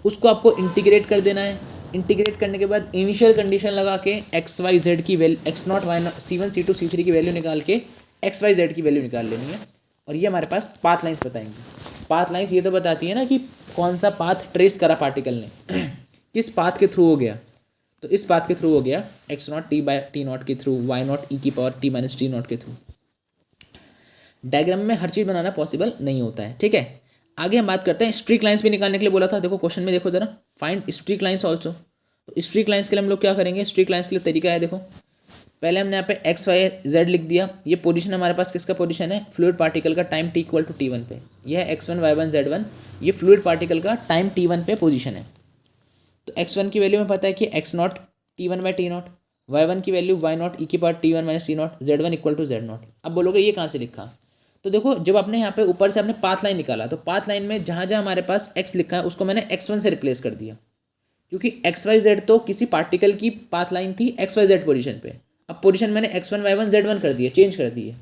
उसको आपको इंटीग्रेट कर देना है। इंटीग्रेट करने के बाद इनिशियल कंडीशन लगा के एक्स वाई जेड की value, x not y not, C1 C2 C3 की वैल्यू निकाल के एक्स वाई जेड की वैल्यू निकाल लेनी है। और ये हमारे पास पाथ लाइन्स बताएंगे। पाथ लाइन्स ये तो बताती है ना कि कौन सा पाथ ट्रेस करा पार्टिकल ने किस पाथ के थ्रू हो गया। तो इस पाथ के थ्रू हो गया x not t by t not के थ्रू, वाई नॉट ई की power t minus t not के थ्रू। डायग्राम में हर चीज़ बनाना पॉसिबल नहीं होता है। ठीक है, आगे हम बात करते हैं स्ट्रीक लाइंस भी निकालने के लिए बोला था। देखो क्वेश्चन में देखो जरा, फाइंड स्ट्रीक लाइंस ऑल्सो। तो स्ट्रीक लाइंस के लिए हम लोग क्या करेंगे, स्ट्रीक लाइंस के लिए तरीका है, देखो पहले हमने यहाँ पे एक्स वाई जेड लिख दिया। ये पोजीशन हमारे पास किसका पोजीशन है, फ्लूइड पार्टिकल का time t equal to T1 पे। यह है x1 y1 z1, ये फ्लूइड पार्टिकल का टाइम T1 पे पोजीशन है। तो x1 की वैल्यू में पता है कि x not T1 by t not, y1 की वैल्यू y नॉट ई की power T1 minus t not, z1 equal to z not. अब बोलोगे ये कहाँ से लिखा, तो देखो जब आपने यहाँ पे ऊपर से आपने पाथ लाइन निकाला तो पाथ लाइन में जहाँ जहाँ हमारे पास x लिखा है उसको मैंने x1 से रिप्लेस कर दिया, क्योंकि एक्स वाई जेड तो किसी पार्टिकल की पाथ लाइन थी एक्स वाई जेड पोजीशन पे। अब पोजीशन मैंने x1 y1 z1 कर दिए, चेंज कर दिए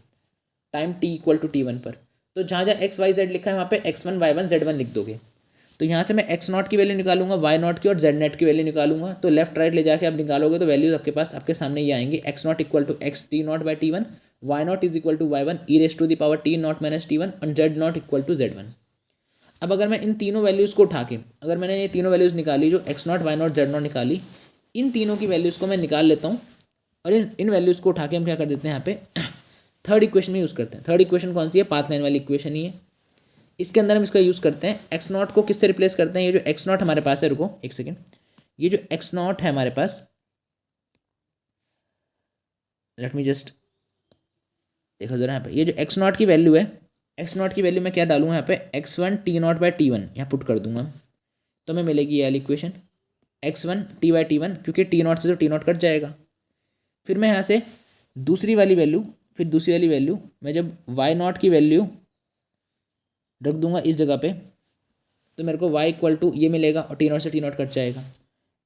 time t equal to T1 पर। तो जहाँ जहाँ एक्स वाई जेड लिखा है वहाँ पे x1 y1 z1 लिख दोगे। तो यहाँ से मैं एक्स नॉट की वैल्यू निकालूंगा, वाई नॉट की और जेड नेट की वैल्यू निकालूंगा। तो लेफ्ट राइट ले जाके आप निकालोगे तो वैल्यूज आपके पास आपके सामने ये आएंगे, x not equal to x t not by T1, y not is equal to y1 e raise to the power t not minus T1 और Z not equal to z1। अब अगर मैं इन तीनों वैल्यूज़ को उठा के, अगर मैंने ये तीनों वैल्यूज़ निकाली जो x not y not z not निकाली, इन तीनों की वैल्यूज़ को मैं निकाल लेता हूँ और इन वैल्यूज़ को उठा के हम क्या कर देते हैं, यहाँ पे थर्ड इक्वेशन में यूज़ करते हैं। थर्ड इक्वेशन कौन सी है, पाथ लाइन वाली इक्वेशन ही है। इसके अंदर हम इसका यूज़ करते हैं, एक्स नॉट को किससे रिप्लेस करते हैं, ये जो एक्स नॉट हमारे पास है, रुको एक सेकेंड, ये जो एक्स नॉट है हमारे पास, लेट मी जस्ट देखो जरा यहाँ पे, ये जो एक्स नॉट की वैल्यू है, एक्स नॉट की वैल्यू मैं क्या डालूंगा यहाँ पे, x1 T not by T1 यहाँ पुट कर दूंगा, तो हमें मिलेगी ये वाली equation x1 T by T1, क्योंकि टी नॉट से तो टी नॉट कट जाएगा। फिर मैं यहाँ से दूसरी वाली वैल्यू, फिर दूसरी वाली वैल्यू मैं जब वाई नॉट की वैल्यू रख दूंगा इस जगह पे, तो मेरे को y इक्वल टू ये मिलेगा और टी नॉट से टी नॉट कट जाएगा।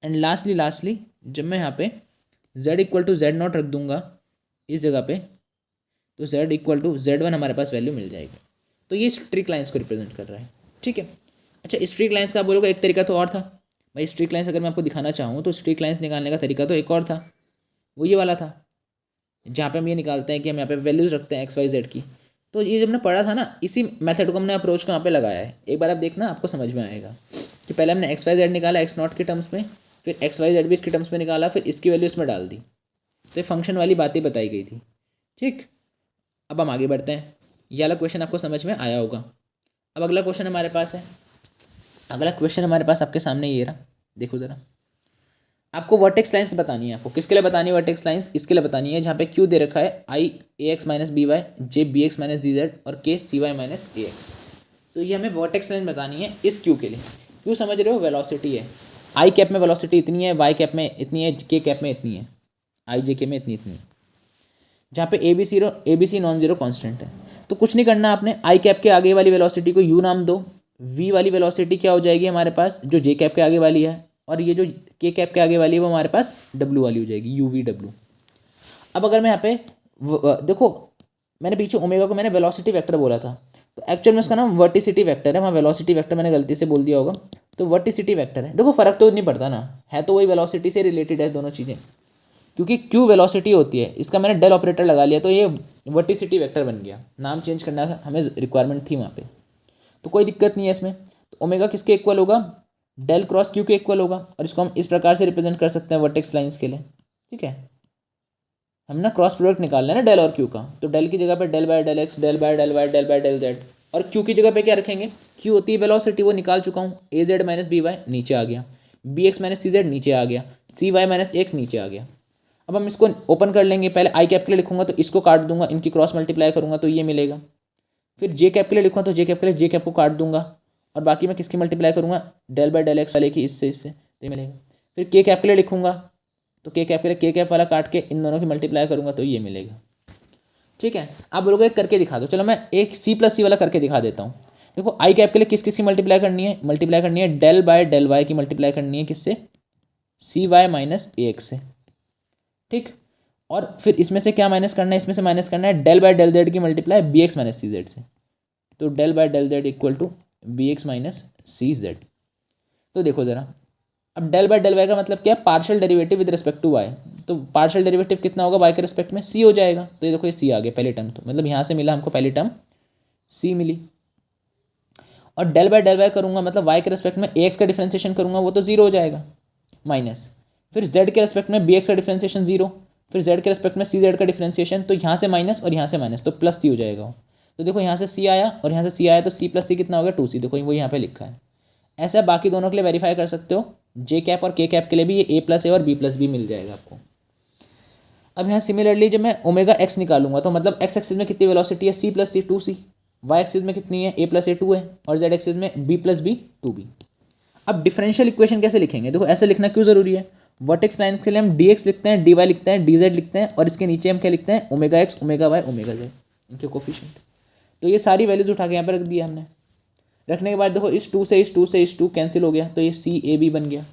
एंड लास्टली जब मैं यहाँ पे z equal to z not रख दूंगा इस जगह पे, तो z इक्वल टू z1 हमारे पास वैल्यू मिल जाएगी। तो ये स्ट्रीक लाइंस को रिप्रेजेंट कर रहा है। ठीक है, अच्छा स्ट्रीक लाइंस का बोलोगे एक तरीका तो और था भाई, स्ट्रीक लाइंस अगर मैं आपको दिखाना चाहूँ तो स्ट्रीक लाइंस निकालने का तरीका तो एक और था, वो ये वाला था जहाँ पे हम ये निकालते हैं कि हम यहाँ पे वैल्यूज़ रखते हैं एक्स वाई जेड की। तो ये जब हमने पढ़ा था ना, इसी मेथड को हमने अप्रोच को यहाँ पे लगाया है। एक बार आप देखना आपको समझ में आएगा कि पहले हमने एक्स वाई जेड निकाला एक्स नॉट के टर्म्स में, फिर एक्स वाई जेड भी इसके टर्म्स में निकाला, फिर इसकी वैल्यू इसमें डाल दी। तो ये फंक्शन वाली बातें बताई गई थी। ठीक, अब हम आगे बढ़ते हैं। ये वाला क्वेश्चन आपको समझ में आया होगा। अब अगला क्वेश्चन हमारे पास है, अगला क्वेश्चन हमारे पास आपके सामने ये रहा, देखो ज़रा। आपको वर्टेक्स लाइन्स बतानी है, आपको किसके लिए बतानी है वर्टेक्स लाइन्स, इसके लिए बतानी है जहाँ पे क्यू दे रखा है i a x minus b y, j b x minus g z और k c y minus a x. तो ये हमें वर्टेक्स लाइन बतानी है इस क्यू के लिए। क्यू समझ रहे हो, वेलोसिटी है, आई कैप में वेलोसिटी इतनी है, वाई कैप में इतनी है, के कैप में इतनी है, आई जे के में इतनी है, जहाँ पे a b c non zero constant है। तो कुछ नहीं करना आपने, आई कैप के आगे वाली वेलोसिटी को यू नाम दो, वी वाली वेलोसिटी क्या हो जाएगी हमारे पास जो जे कैप के आगे वाली है, और ये जो के कैप के आगे वाली है वो हमारे पास डब्ल्यू वाली हो जाएगी, यू वी डब्ल्यू। अब अगर मैं यहाँ पे देखो, मैंने पीछे ओमेगा को मैंने वेलोसिटी वेक्टर बोला था, तो एक्चुअल में उसका नाम वर्टिसिटी वेक्टर है, वहाँ वेलोसिटी वेक्टर मैंने गलती से बोल दिया होगा, तो वर्टिसिटी वेक्टर है। देखो फर्क तो नहीं पड़ता ना, है तो वही वेलोसिटी से रिलेटेड है दोनों चीज़ें। क्योंकि क्यू वेलोसिटी होती है, इसका मैंने डेल ऑपरेटर लगा लिया तो ये वर्टिसिटी वेक्टर बन गया, नाम चेंज करना हमें रिक्वायरमेंट थी वहाँ पे, तो कोई दिक्कत नहीं है इसमें। तो ओमेगा किसके इक्वल होगा, डेल क्रॉस क्यू के इक्वल होगा, और इसको हम इस प्रकार से रिप्रेजेंट कर सकते हैं वर्टेक्स लाइंस के लिए। ठीक है, हम ना क्रॉस प्रोडक्ट निकालना है ना डेल और क्यू का, तो डेल की जगह पे del by del x, del by del y, del by del z, और क्यू की जगह पे क्या रखेंगे, क्यू होती है वेलोसिटी, वो निकाल चुका हूँ, ए जेड माइनस बी वाई नीचे आ गया, B x minus c Z नीचे आ गया, सी वाई माइनस एक्स नीचे आ गया। अब हम इसको ओपन कर लेंगे, पहले आई कैप के लिए लिखूंगा तो इसको काट दूंगा, इनकी क्रॉस मल्टीप्लाई करूंगा तो ये मिलेगा, फिर जे कैप के लिए लिखूंगा तो जे कैप के लिए जे कैप को काट दूंगा, और बाकी मैं किसकी मल्टीप्लाई करूंगा, डेल बाय डेल एक्स वाले की इससे तो ये मिलेगा। फिर के कैप के लिए लिखूंगा तो के कैप के लिए के कैप वाला काट के इन दोनों की मल्टीप्लाई करूंगा तो ये मिलेगा। ठीक है, आप बोलोगे एक करके दिखा दो, चलो मैं एक सी प्लस सी वाला करके दिखा देता हूँ। देखो आई कैप के लिए किस की मल्टीप्लाई करनी है डेल बाय डेल वाई की मल्टीप्लाई करनी है, किससे, सी वाई माइनस ए एक्स से। ठीक, और फिर इसमें से क्या माइनस करना है, इसमें से माइनस करना है डेल बाय डेल जेड की multiply b x minus c z से, तो del by del z equal to b x minus c z. तो देखो ज़रा, अब डेल बाय डेल वाई का मतलब क्या है, partial derivative with respect to y, तो पार्शियल डेरिवेटिव कितना होगा वाई के रिस्पेक्ट में, सी हो जाएगा, तो ये देखो ये सी आ गया पहली टर्म, तो मतलब यहाँ से मिला हमको पहली टर्म सी मिली। और डेल बाय डेल वाई करूँगा मतलब वाई के रिस्पेक्ट में ए एक्स का डिफ्रेंसिएशन करूँगा वो तो जीरो हो जाएगा, माइनस, फिर जेड के रिस्पेक्ट में बी एक्स का डिफ्रेंसिएशन जीरो, फिर जेड के रिस्पेक्ट में सी जेड का डिफ्रेंसिएशन, तो यहाँ से माइनस और यहाँ से माइनस, तो प्लस सी हो जाएगा। तो देखो यहाँ से सी आया और यहाँ से सी आया, तो सी प्लस सी कितना हो गया, टू सी, देखो वो यहाँ पे लिखा है। ऐसा बाकी दोनों के लिए वेरीफाई कर सकते हो, जे कैप और के कैप के लिए भी ये ए प्लस ए और बी प्लस बी मिल जाएगा आपको। अब यहाँ सिमिलरली जब मैं ओमेगा एक्स निकालूंगा तो मतलब एक्स एक्सिस में कितनी वेलोसिटी है, c plus c two c, y axis में कितनी है, ए प्लस ए टू है, और जेड एक्सिस में b plus b two b. अब डिफरेंशियल इक्वेशन कैसे लिखेंगे, देखो ऐसे लिखना क्यों जरूरी है, वर्टेक्स लाइन के लिए हम डी एक्स लिखते हैं, डी वाई लिखते हैं, डी जेड लिखते हैं, और इसके नीचे हम क्या लिखते हैं, omega x, omega y, omega z, इनके कोफिशिएंट। तो ये सारी वैल्यूज उठा के यहाँ पर रख दिया हमने, रखने के बाद देखो इस टू से इस टू कैंसिल हो गया, तो ये सी ए बी बन गया।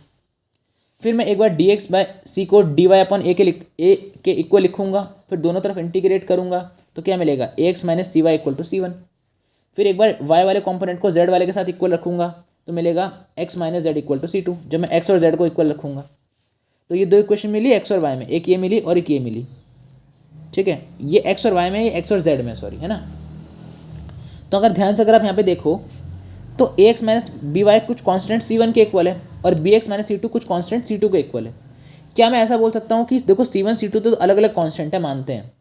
फिर मैं एक बार डी एक्स बाय सी को डी वाई अपॉन ए के इक्वल लिखूंगा, फिर दोनों तरफ इंटीग्रेट करूंगा तो क्या मिलेगा, a x minus c y equal to c one. फिर एक बार वाई वाले कॉम्पोनेंट को जेड वाले के साथ इक्वल रखूंगा तो मिलेगा x minus z equal to c two, जब मैं एक्स और जेड को इक्वल रखूंगा तो ये दो इक्वेशन मिली एक्स और वाई में, एक ये मिली और एक ये मिली। ठीक है, ये एक्स और वाई में, ये एक्स और जेड में, सॉरी, है ना। तो अगर ध्यान से अगर आप यहाँ पे देखो तो a x minus b y कुछ कॉन्स्टेंट सी वन के इक्वल है और b x minus c two कुछ कॉन्स्टेंट सी टू के इक्वल है। क्या मैं ऐसा बोल सकता हूँ कि देखो सी वन सी टू तो अलग अलग कॉन्स्टेंट है मानते हैं,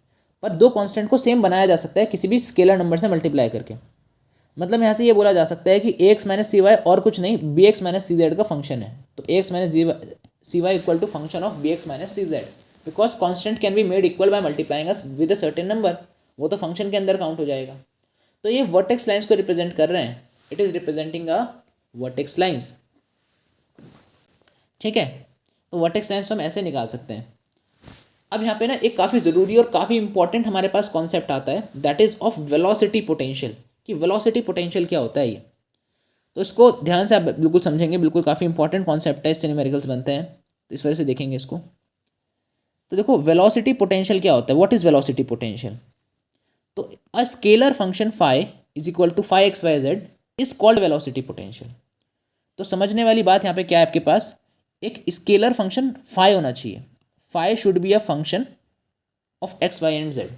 पर दो कॉन्स्टेंट को सेम बनाया जा सकता है किसी भी स्केलर नंबर से मल्टीप्लाई करके। मतलब यहाँ से ये बोला जा सकता है कि a x minus c y और कुछ नहीं, b x minus c z का फंक्शन है, तो a x minus c y equal to function of b x minus c z, because constant can be made equal by multiplying us with a certain number, वो तो फंक्शन के अंदर काउंट हो जाएगा। तो ये वर्टेक्स लाइन्स को रिप्रेजेंट कर रहे हैं, it is representing a vertex lines. ठीक है, तो वर्टेक्स लाइन्स हम ऐसे निकाल सकते हैं। अब यहाँ पे ना एक काफ़ी ज़रूरी और काफ़ी इंपॉर्टेंट हमारे पास कॉन्सेप्ट आता है, that is of velocity potential, कि वेलोसिटी पोटेंशियल क्या होता है ये। तो इसको ध्यान से आप बिल्कुल समझेंगे, बिल्कुल काफ़ी इंपॉर्टेंट कॉन्सेप्ट है, इससे न्यूमेरिकल्स बनते हैं, तो इस वजह से देखेंगे इसको। तो देखो वेलोसिटी पोटेंशियल क्या होता है, व्हाट इज़ वेलोसिटी पोटेंशियल। तो a scalar function phi is equal to phi x y z is called velocity potential. तो समझने वाली बात यहाँ पे क्या है, आपके पास एक स्केलर फंक्शन फाई होना चाहिए, phi should be a function of x y and z.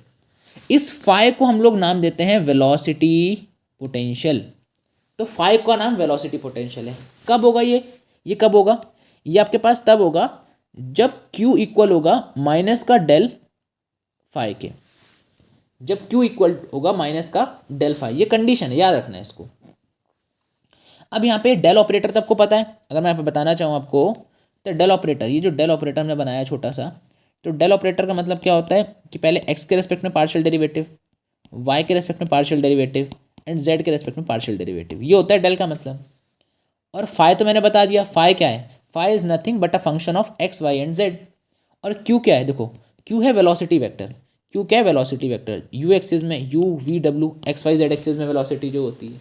इस फाई को हम लोग नाम देते हैं वेलोसिटी पोटेंशियल। तो फाई का नाम वेलोसिटी पोटेंशियल है। कब होगा ये कब होगा, ये आपके पास तब होगा जब Q इक्वल होगा माइनस का डेल फाई के, जब Q इक्वल होगा माइनस का डेल फाई, ये कंडीशन है, याद रखना है इसको। अब यहाँ पे डेल ऑपरेटर तो आपको पता है, अगर मैं यहाँ पे बताना चाहूँ आपको तो डेल ऑपरेटर, ये जो डेल ऑपरेटर हमने बनाया छोटा सा, तो डेल ऑपरेटर का मतलब क्या होता है कि पहले x के रेस्पेक्ट में पार्शियल डेरिवेटिव, y के रेस्पेक्ट में पार्शियल डेरिवेटिव एंड z के रेस्पेक्ट में पार्शियल डेरिवेटिव, ये होता है डेल का मतलब। और फाई तो मैंने बता दिया, फाई क्या है, phi is nothing but a function of x y and z। और q क्या है, देखो q है वेलोसिटी वेक्टर, q क्या है वेलोसिटी वेक्टर, u एक्सिस में u v w, x y z axis में वेलोसिटी जो होती है।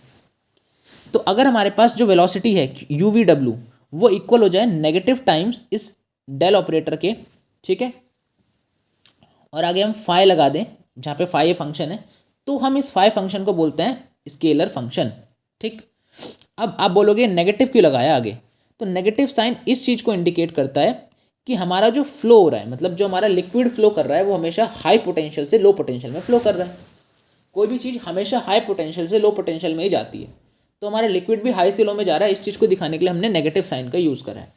तो अगर हमारे पास जो वेलोसिटी है u v w वो इक्वल हो जाए नेगेटिव टाइम्स इस डेल ऑपरेटर के, ठीक है, और आगे हम फाई लगा दें जहाँ पे फाई फंक्शन है, तो हम इस फाई फंक्शन को बोलते हैं स्केलर फंक्शन। ठीक, अब आप बोलोगे नेगेटिव क्यों लगाया आगे, तो नेगेटिव साइन इस चीज़ को इंडिकेट करता है कि हमारा जो फ्लो हो रहा है, मतलब जो हमारा लिक्विड फ्लो कर रहा है, वो हमेशा हाई पोटेंशियल से लो पोटेंशियल में फ्लो कर रहा है। कोई भी चीज़ हमेशा हाई पोटेंशियल से लो पोटेंशियल में ही जाती है, तो हमारा लिक्विड भी हाई से लो में जा रहा है। इस चीज़ को दिखाने के लिए हमने नेगेटिव साइन का यूज़ करा है।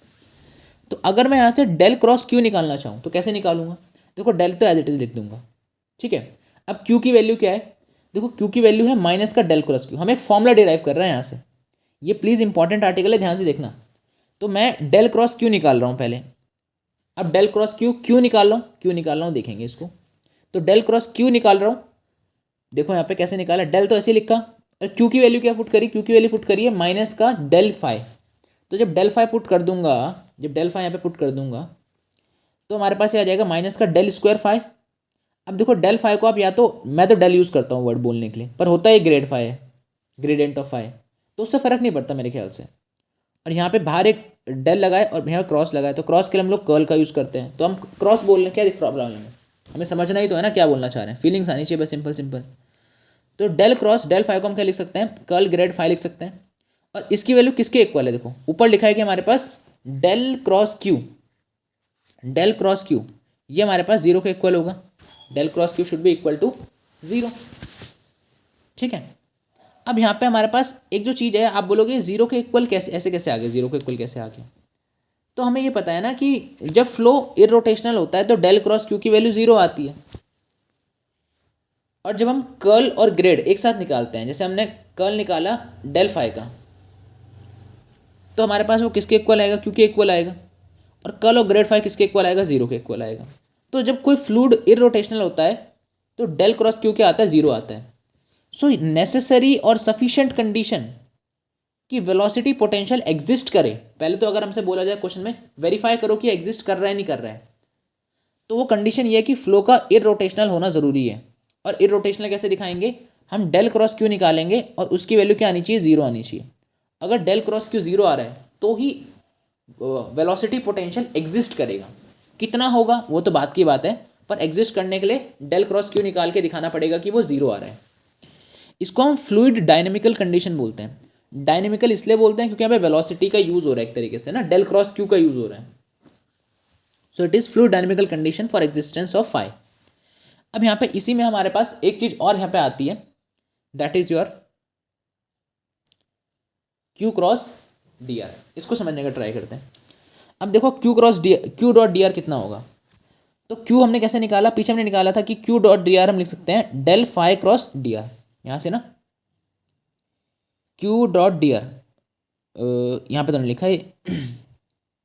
तो अगर मैं यहाँ से डेल क्रॉस क्यू निकालना चाहूँ तो कैसे निकालूंगा? देखो डेल तो एज इट इज़ लिख दूंगा, ठीक है। अब क्यू की वैल्यू क्या है? देखो क्यू की वैल्यू है माइनस का डेल क्रॉस क्यू। हम एक फॉर्मूला डिराइव कर रहे हैं यहाँ से, ये प्लीज़ इंपॉर्टेंट आर्टिकल है, ध्यान से देखना। तो मैं डेल क्रॉस क्यू निकाल रहा हूँ पहले। अब डेल क्रॉस क्यू क्यू निकाल रहा हूँ, क्यू निकाल रहा हूँ, देखेंगे इसको। तो डेल क्रॉस क्यू निकाल रहा हूँ, देखो यहाँ पे कैसे निकाला। डेल तो ऐसे लिखा, और क्यू की वैल्यू क्या पुट करी? क्यू की वैल्यू पुट करी है माइनस का डेल फाई। तो जब डेल फाई पुट कर दूंगा, जब डेल फाई यहाँ पे पुट कर दूंगा, तो हमारे पास ये आ जाएगा माइनस का डेल स्क्वायर फाई। अब देखो डेल फाई को आप, या तो मैं तो डेल यूज़ करता हूँ वर्ड बोलने के लिए, पर होता है ग्रेड फाई है, ग्रेडियंट ऑफ फाई, तो उससे फ़र्क नहीं पड़ता मेरे ख्याल से। और यहाँ पे बाहर एक डेल लगाए और यहाँ क्रॉस लगाए, तो क्रॉस के लिए हम लोग कर्ल का यूज़ करते हैं, तो हम क्रॉस बोल रहे हैं, क्या प्रॉब्लम है? हमें समझना ही तो है ना क्या बोलना चाह रहे हैं, फीलिंग्स आनी चाहिए बस, सिंपल सिंपल। तो डेल क्रॉस डेल फाई को हम क्या लिख सकते हैं? कर्ल ग्रेड फाई लिख सकते हैं। और इसकी वैल्यू किसके इक्वल है? देखो ऊपर लिखा है कि हमारे पास del cross q, del cross q ये हमारे पास जीरो के इक्वल होगा। Del cross q should be equal to zero, ठीक है। अब यहाँ पे हमारे पास एक जो चीज़ है, आप बोलोगे जीरो के इक्वल कैसे, ऐसे कैसे आ गया, जीरो के इक्वल कैसे आ गया? तो हमें ये पता है ना कि जब फ्लो इररोटेशनल होता है तो डेल क्रॉस क्यू की वैल्यू जीरो आती है। और जब हम कर्ल और ग्रेड एक साथ निकालते हैं, जैसे हमने कर्ल निकाला डेल फाई का, तो हमारे पास वो किसके इक्वल आएगा? क्यू के इक्वल आएगा। और कर्ल और ग्रेड फाई किसके इक्वल आएगा? जीरो के इक्वल आएगा। तो जब कोई फ्लूइड इररोटेशनल होता है तो डेल क्रॉस क्यू क्या आता है? जीरो आता है। सो नेसेसरी और सफिशिएंट कंडीशन कि वेलोसिटी पोटेंशियल एग्जिस्ट करे, पहले तो अगर हमसे बोला जाए क्वेश्चन में वेरीफाई करो कि एग्जिस्ट कर रहा है नहीं कर रहा है, तो वो कंडीशन ये है कि फ्लो का इररोटेशनल होना ज़रूरी है। और इररोटेशनल कैसे दिखाएंगे? हम डेल क्रॉस क्यू निकालेंगे और उसकी वैल्यू क्या आनी चाहिए? जीरो आनी चाहिए। अगर डेल क्रॉस क्यू जीरो आ रहा है तो ही वेलोसिटी पोटेंशियल एग्जिस्ट करेगा। कितना होगा वो तो बात की बात है, पर एग्जिस्ट करने के लिए डेल क्रॉस क्यू निकाल के दिखाना पड़ेगा कि वो जीरो आ रहा है। इसको हम फ्लूइड डायनेमिकल कंडीशन बोलते हैं। डायनेमिकल इसलिए बोलते हैं क्योंकि यहाँ पे वेलोसिटी का यूज़ हो रहा है एक तरीके से ना, डेल क्रॉस क्यू का यूज़ हो रहा है। So it is fluid dynamical condition for existence of phi. अब यहाँ पे इसी में हमारे पास एक चीज़ और यहाँ पे आती है, that is your Q cross d are. इसको समझने का ट्राई करते हैं। अब देखो Q cross D, Q dot d are कितना होगा? तो क्यू हमने कैसे निकाला? पीछे हमने निकाला था कि क्यू डॉट डी आर हम लिख सकते हैं del phi cross d r, यहाँ से ना क्यू डॉट डी आर, यहाँ पे तो नहीं लिखा है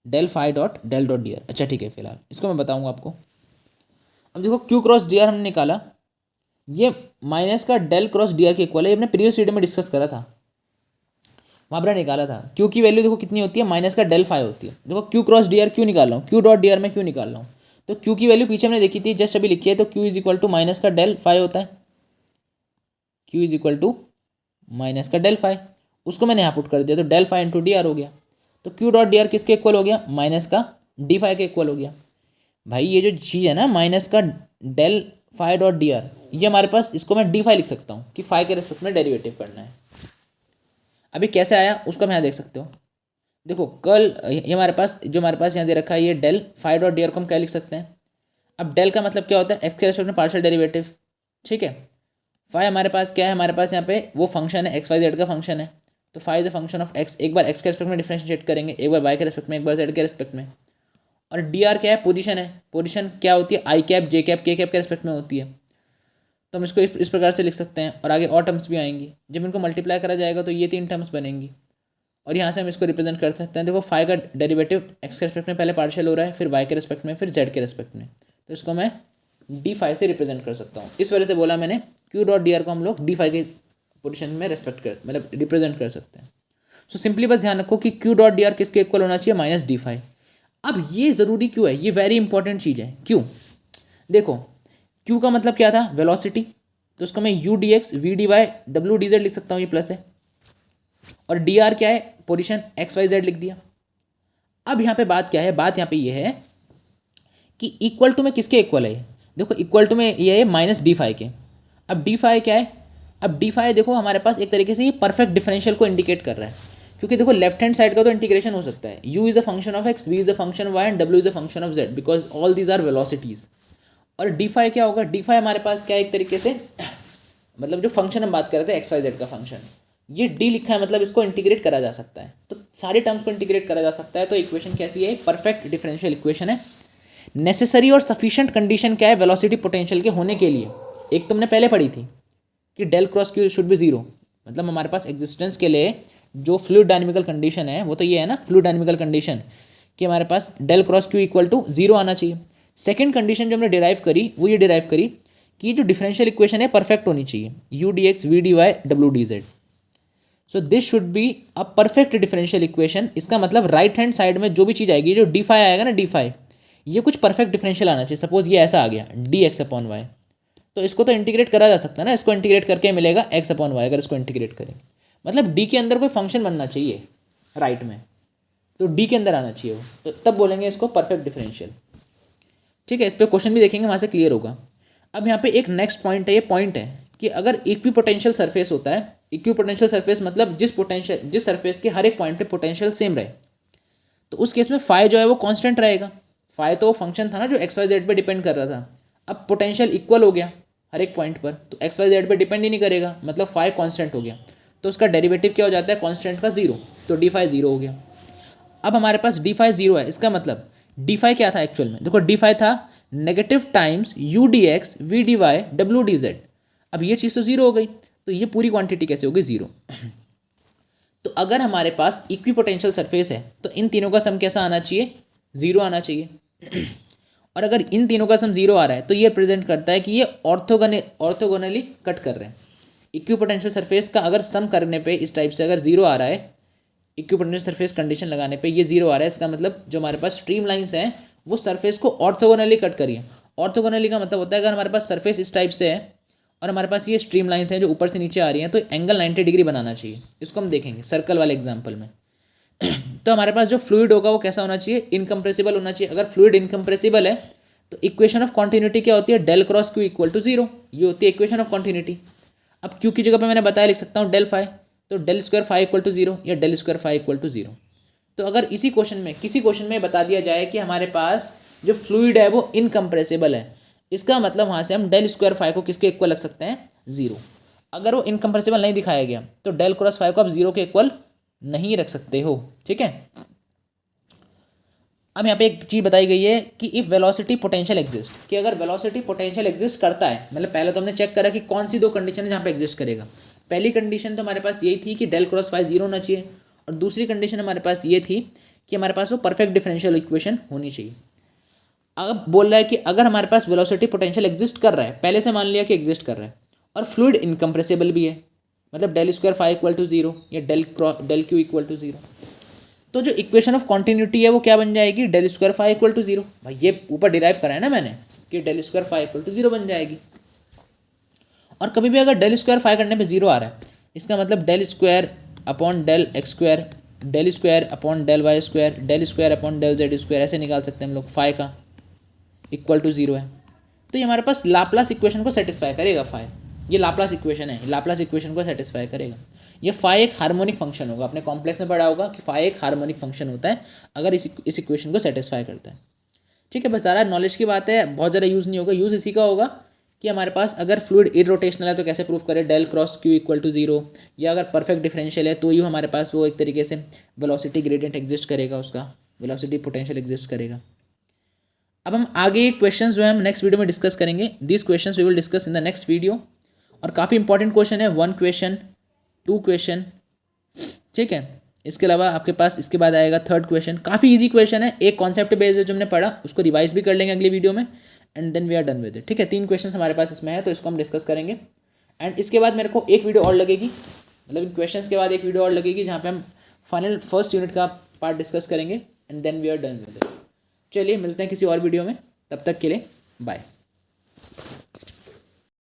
del phi dot del dot d r. अच्छा ठीक है, फिलहाल इसको मैं बताऊँगा आपको। अब देखो क्यू क्रॉस डी आर हमने निकाला, ये माइनस का डेल क्रॉस डी आर के इक्वल है। ये हमने प्रीवियस वीडियो में डिस्कस करा था, वहाँ पर निकाला था। क्यू की वैल्यू देखो कितनी होती है? माइनस का डेल फाई होती है। देखो क्यू क्रॉस डी आर क्यों निकाल रहा हूँ? क्यू डॉट डी आर में क्यों निकाल रहा हूँ? तो क्यू की वैल्यू पीछे हमने देखी थी, जस्ट अभी लिखी है, तो q is equal to minus का डेल फाई होता है। Q is equal to minus का डेल फाई, उसको मैंने यहाँ पुट कर दिया, तो del phi into d r हो गया। तो क्यू डॉट डी आर किसके इक्वल हो गया? माइनस का डी फाई के इक्वल हो गया। भाई ये जो चीज़ है ना माइनस का del phi dot d r, ये हमारे पास, इसको मैं डी फाई लिख सकता हूँ कि फाई के रिस्पेक्ट में डेरिवेटिव करना है। अभी कैसे आया उसको हम यहाँ देख सकते हो। देखो कल ये हमारे पास, जो हमारे पास यहाँ दे रखा है, ये del phi dot d r को हम क्या लिख सकते हैं? अब डेल का मतलब क्या होता है? एक्स के रिस्पेक्ट में पार्शियल डेरिवेटिव, ठीक है। फाई हमारे पास क्या है? हमारे पास यहाँ पे वो फंक्शन है, एक्स वाई जेड का फंक्शन है। तो phi is a function of x, एक बार एक्स के रिस्पेक्ट में डिफरेंशिएट करेंगे, एक बार वाई के रिस्पेक्ट में, एक बार जेड के रिस्पेक्ट में। और डी आर क्या है? पोजीशन है। पोजीशन क्या होती है? आई कैप, जे कैप, के कैप के रिस्पेक्ट में होती है। तो हम इसको इस प्रकार से लिख सकते हैं। और आगे और टर्म्स भी आएंगी, जब इनको मल्टीप्लाई करा जाएगा तो ये तीन टर्म्स बनेंगी। और यहाँ से हम इसको रिप्रेजेंट कर सकते हैं। देखो फाई का डेरिवेटिव एक्स के रिस्पेक्ट में पहले पार्शियल हो रहा है, फिर वाई के रिस्पेक्ट में, फिर जेड के रिस्पेक्ट में। तो इसको मैं डी फाई से रिप्रेजेंट कर सकता हूँ। इस वजह से बोला मैंने क्यू डॉट डी आर को हम लोग डी फाई के पोजीशन में रेस्पेक्ट कर, मतलब रिप्रेजेंट कर सकते हैं। सो सिंपली बस ध्यान रखो कि क्यू डॉट डी आर किसके इक्वल होना चाहिए? Minus d phi. अब ये ज़रूरी क्यों है? ये वेरी इंपॉर्टेंट चीज़ है। क्यों? देखो क्यू का मतलब क्या था? वेलोसिटी, तो उसको मैं u d x v d y डब्ल्यू डी जेड लिख सकता हूँ, ये प्लस है। और डी आर क्या है? पोजीशन, एक्स वाई जेड लिख दिया। अब यहाँ पे बात क्या है? बात यहाँ पे ये है कि इक्वल टू में किसके इक्वल है? देखो इक्वल टू में ये है माइनस डी फाई के। अब डी फाई क्या है? अब डी फाई देखो हमारे पास एक तरीके से ये परफेक्ट डिफरेंशियल को इंडिकेट कर रहा है, क्योंकि देखो लेफ्ट हैंड साइड का तो इंटीग्रेशन हो सकता है, u is a function of x, v is a function of y and w is a function of z, because all these are velocities. और डी फाई क्या होगा, डी फाई हमारे पास क्या है, एक तरीके से मतलब जो फंक्शन हम बात कर रहे थे एक्स वाई जेड का फंक्शन, ये डी लिखा है, मतलब इसको इंटीग्रेट करा जा सकता है, तो सारे टर्म्स को इंटीग्रेट करा जा सकता है। तो इक्वेशन कैसी है, परफेक्ट डिफरेंशियल इक्वेशन है। नेसेसरी और सफिशिएंट कंडीशन क्या है वेलोसिटी पोटेंशियल के होने के लिए, एक तुमने पहले पढ़ी थी कि del cross q should be zero, मतलब हमारे पास एग्जिस्टेंस के लिए जो फ्लूइड डायनेमिकल कंडीशन है वो तो ये है ना, फ्लूइड डायनेमिकल कंडीशन कि हमारे पास del cross q equal to zero आना चाहिए। सेकंड कंडीशन जो हमने डिराइव करी वो ये डिराइव करी कि जो डिफरेंशियल इक्वेशन है परफेक्ट होनी चाहिए, u d x v d y डब्ल्यू d z. So this should be a perfect differential equation. इसका मतलब राइट हैंड साइड में जो भी चीज़ आएगी, जो डी फाई आएगा ना, डी फाई ये कुछ परफेक्ट डिफरेंशियल आना चाहिए। सपोज ये ऐसा आ गया डी एक्स अपॉन वाई, तो इसको तो इंटीग्रेट करा जा सकता है ना, इसको इंटीग्रेट करके मिलेगा एक्स अपॉन वाई, अगर इसको इंटीग्रेट करेंगे मतलब डी के अंदर कोई फंक्शन बनना चाहिए राइट में, तो डी के अंदर आना चाहिए वो, तो तब बोलेंगे इसको परफेक्ट डिफरेंशियल। ठीक है, इस पर क्वेश्चन भी देखेंगे, वहाँ से क्लियर होगा। अब यहाँ पे एक नेक्स्ट पॉइंट है, ये पॉइंट है कि अगर इक्विपोटेंशियल सरफेस होता है, इक्विपोटेंशियल सरफेस मतलब जिस सरफेस के हर एक पॉइंट पे पोटेंशियल सेम रहे, तो उस केस में फाई जो है वो कांस्टेंट रहेगा। फाई तो फंक्शन था ना जो एक्स वाई जेड पे डिपेंड कर रहा था, अब पोटेंशियल इक्वल हो गया हर एक पॉइंट पर, तो एक्स वाई जेड पे डिपेंड ही नहीं करेगा, मतलब फाई कांस्टेंट हो गया, तो उसका डेरिवेटिव क्या हो जाता है कांस्टेंट का जीरो, तो डी फाई जीरो हो गया। अब हमारे पास डी फाई जीरो है, इसका मतलब डी फाई क्या था एक्चुअल में, देखो डी फाई था negative times u d x v d y डब्ल्यू डी जेड। अब ये चीज़ तो जीरो हो गई, तो ये पूरी क्वांटिटी कैसे होगी, जीरो। तो अगर हमारे पास इक्विपोटेंशियल सरफेस है तो इन तीनों का सम कैसा आना चाहिए, जीरो आना चाहिए। और अगर इन तीनों का सम जीरो आ रहा है तो ये रिप्रेजेंट करता है कि ये ऑर्थोगोनली कट कर रहे हैं। इक्विपोटेंशियल सरफेस का अगर सम करने पे इस टाइप से अगर जीरो आ रहा है, इक्विपोटेंशियल सरफेस कंडीशन लगाने पे ये जीरो आ रहा है, इसका मतलब जो हमारे पास स्ट्रीम लाइंस हैं वो सरफेस को ऑर्थोगोनली कट करिए। ऑर्थोगोनली का मतलब होता है अगर हमारे पास सरफेस इस टाइप से है और हमारे पास ये स्ट्रीम लाइंस हैं जो ऊपर से नीचे आ रही हैं, तो एंगल 90 डिग्री बनाना चाहिए। इसको हम देखेंगे सर्कल वाले एग्जाम्पल में। तो हमारे पास जो फ्लूइड होगा वो कैसा होना चाहिए, इनकम्प्रेसिबल होना चाहिए। अगर फ्लूइड इनकम्प्रेसिबल है तो इक्वेशन ऑफ कॉन्टिन्यूटी क्या होती है, del cross q equal to zero, ये होती है इक्वेशन ऑफ कॉन्टिन्यूटी। अब क्यू की जगह पे मैंने बताया लिख सकता हूँ डेल फाई, तो del square phi equal to zero या del square phi equal to zero. तो अगर इसी क्वेश्चन में किसी क्वेश्चन में बता दिया जाए कि हमारे पास जो फ्लूइड है वो इनकम्प्रेसिबल है, इसका मतलब वहाँ से हम डेल स्क्वायर फाई को किसके इक्वल रख सकते हैं, जीरो। अगर वो इनकम्प्रेसिबल नहीं दिखाया गया तो डेल क्रॉस फाई को आप जीरो के इक्वल नहीं रख सकते हो। ठीक है, अब यहाँ पे एक चीज़ बताई गई है कि इफ़ वेलोसिटी पोटेंशियल एग्जिस्ट, कि अगर वेलोसिटी पोटेंशियल एग्जिस्ट करता है, मतलब पहले तो हमने चेक करा कि कौन सी दो कंडीशन है जहाँ पे एग्जिस्ट करेगा। पहली कंडीशन तो हमारे पास यही थी कि डेल क्रॉस फाई जीरो होना चाहिए, और दूसरी कंडीशन हमारे पास ये थी कि हमारे पास वो परफेक्ट डिफरेंशियल इक्वेशन होनी चाहिए। अब बोल रहा है कि अगर हमारे पास वेलोसिटी पोटेंशियल एग्जिस्ट कर रहा है, पहले से मान लिया कि एग्जिस्ट कर रहा है, और फ्लूइड इनकम्प्रेसिबल भी है, मतलब del square phi equal to zero या del q equal to zero, तो जो इक्वेशन ऑफ कॉन्टिन्यूटी है वो क्या बन जाएगी, del square phi equal to zero. भाई ये ऊपर डिराइव करा है ना मैंने कि del square phi equal to zero बन जाएगी। और कभी भी अगर डेल स्क्वायर फाई करने पे जीरो आ रहा है, इसका मतलब del square upon del x square, del square upon del y square, del square upon del z square, ऐसे निकाल सकते हैं हम लोग, फाई का इक्वल टू जीरो है। तो ये हमारे पास लाप्लास इक्वेशन को सेटिस्फाई करेगा फाई, ये लाप्लास इक्वेशन है, लाप्लास इक्वेशन को सेटिस्फाई करेगा। ये फाई एक हार्मोनिक फंक्शन होगा, अपने कॉम्प्लेक्स में पढ़ा होगा कि फाई एक हार्मोनिक फंक्शन होता है अगर इस इक्वेशन को सेटिस्फाई करता है। ठीक है, बस ज़्यादा नॉलेज की बात है, बहुत ज़्यादा यूज़ नहीं होगा। यूज़ इसी का होगा कि हमारे पास अगर फ्लूइड इरोटेशनल है तो कैसे प्रूफ करें, del cross q equal to zero, या अगर परफेक्ट डिफरेंशियल है तो यूँ हमारे पास वो एक तरीके से वेलोसिटी ग्रेडियंट एग्जिस्ट करेगा, उसका वेलोसिटी पोटेंशियल एग्जिस्ट करेगा। अब हम आगे क्वेश्चंस जो है हम नेक्स्ट वीडियो में डिस्कस करेंगे। This questions we will discuss in the next video. और काफ़ी इंपॉर्टेंट क्वेश्चन है, 1 क्वेश्चन 2 क्वेश्चन, ठीक है। इसके अलावा आपके पास इसके बाद आएगा 3rd क्वेश्चन, काफ़ी इजी क्वेश्चन है, एक कॉन्सेप्ट बेस्ड है जो हमने पढ़ा, उसको रिवाइज भी कर लेंगे अगली वीडियो में, and then we are done with it. ठीक है, 3 क्वेश्चन हमारे पास इसमें है, तो इसको हम डिस्कस करेंगे। एंड इसके बाद मेरे को एक वीडियो और लगेगी, मतलब इन क्वेश्चन के बाद एक वीडियो और लगेगी जहाँ पे हम फाइनल फर्स्ट यूनिट का पार्ट डिस्कस करेंगे, and then we are done with it. चलिए मिलते हैं किसी और वीडियो में, तब तक के लिए बाय।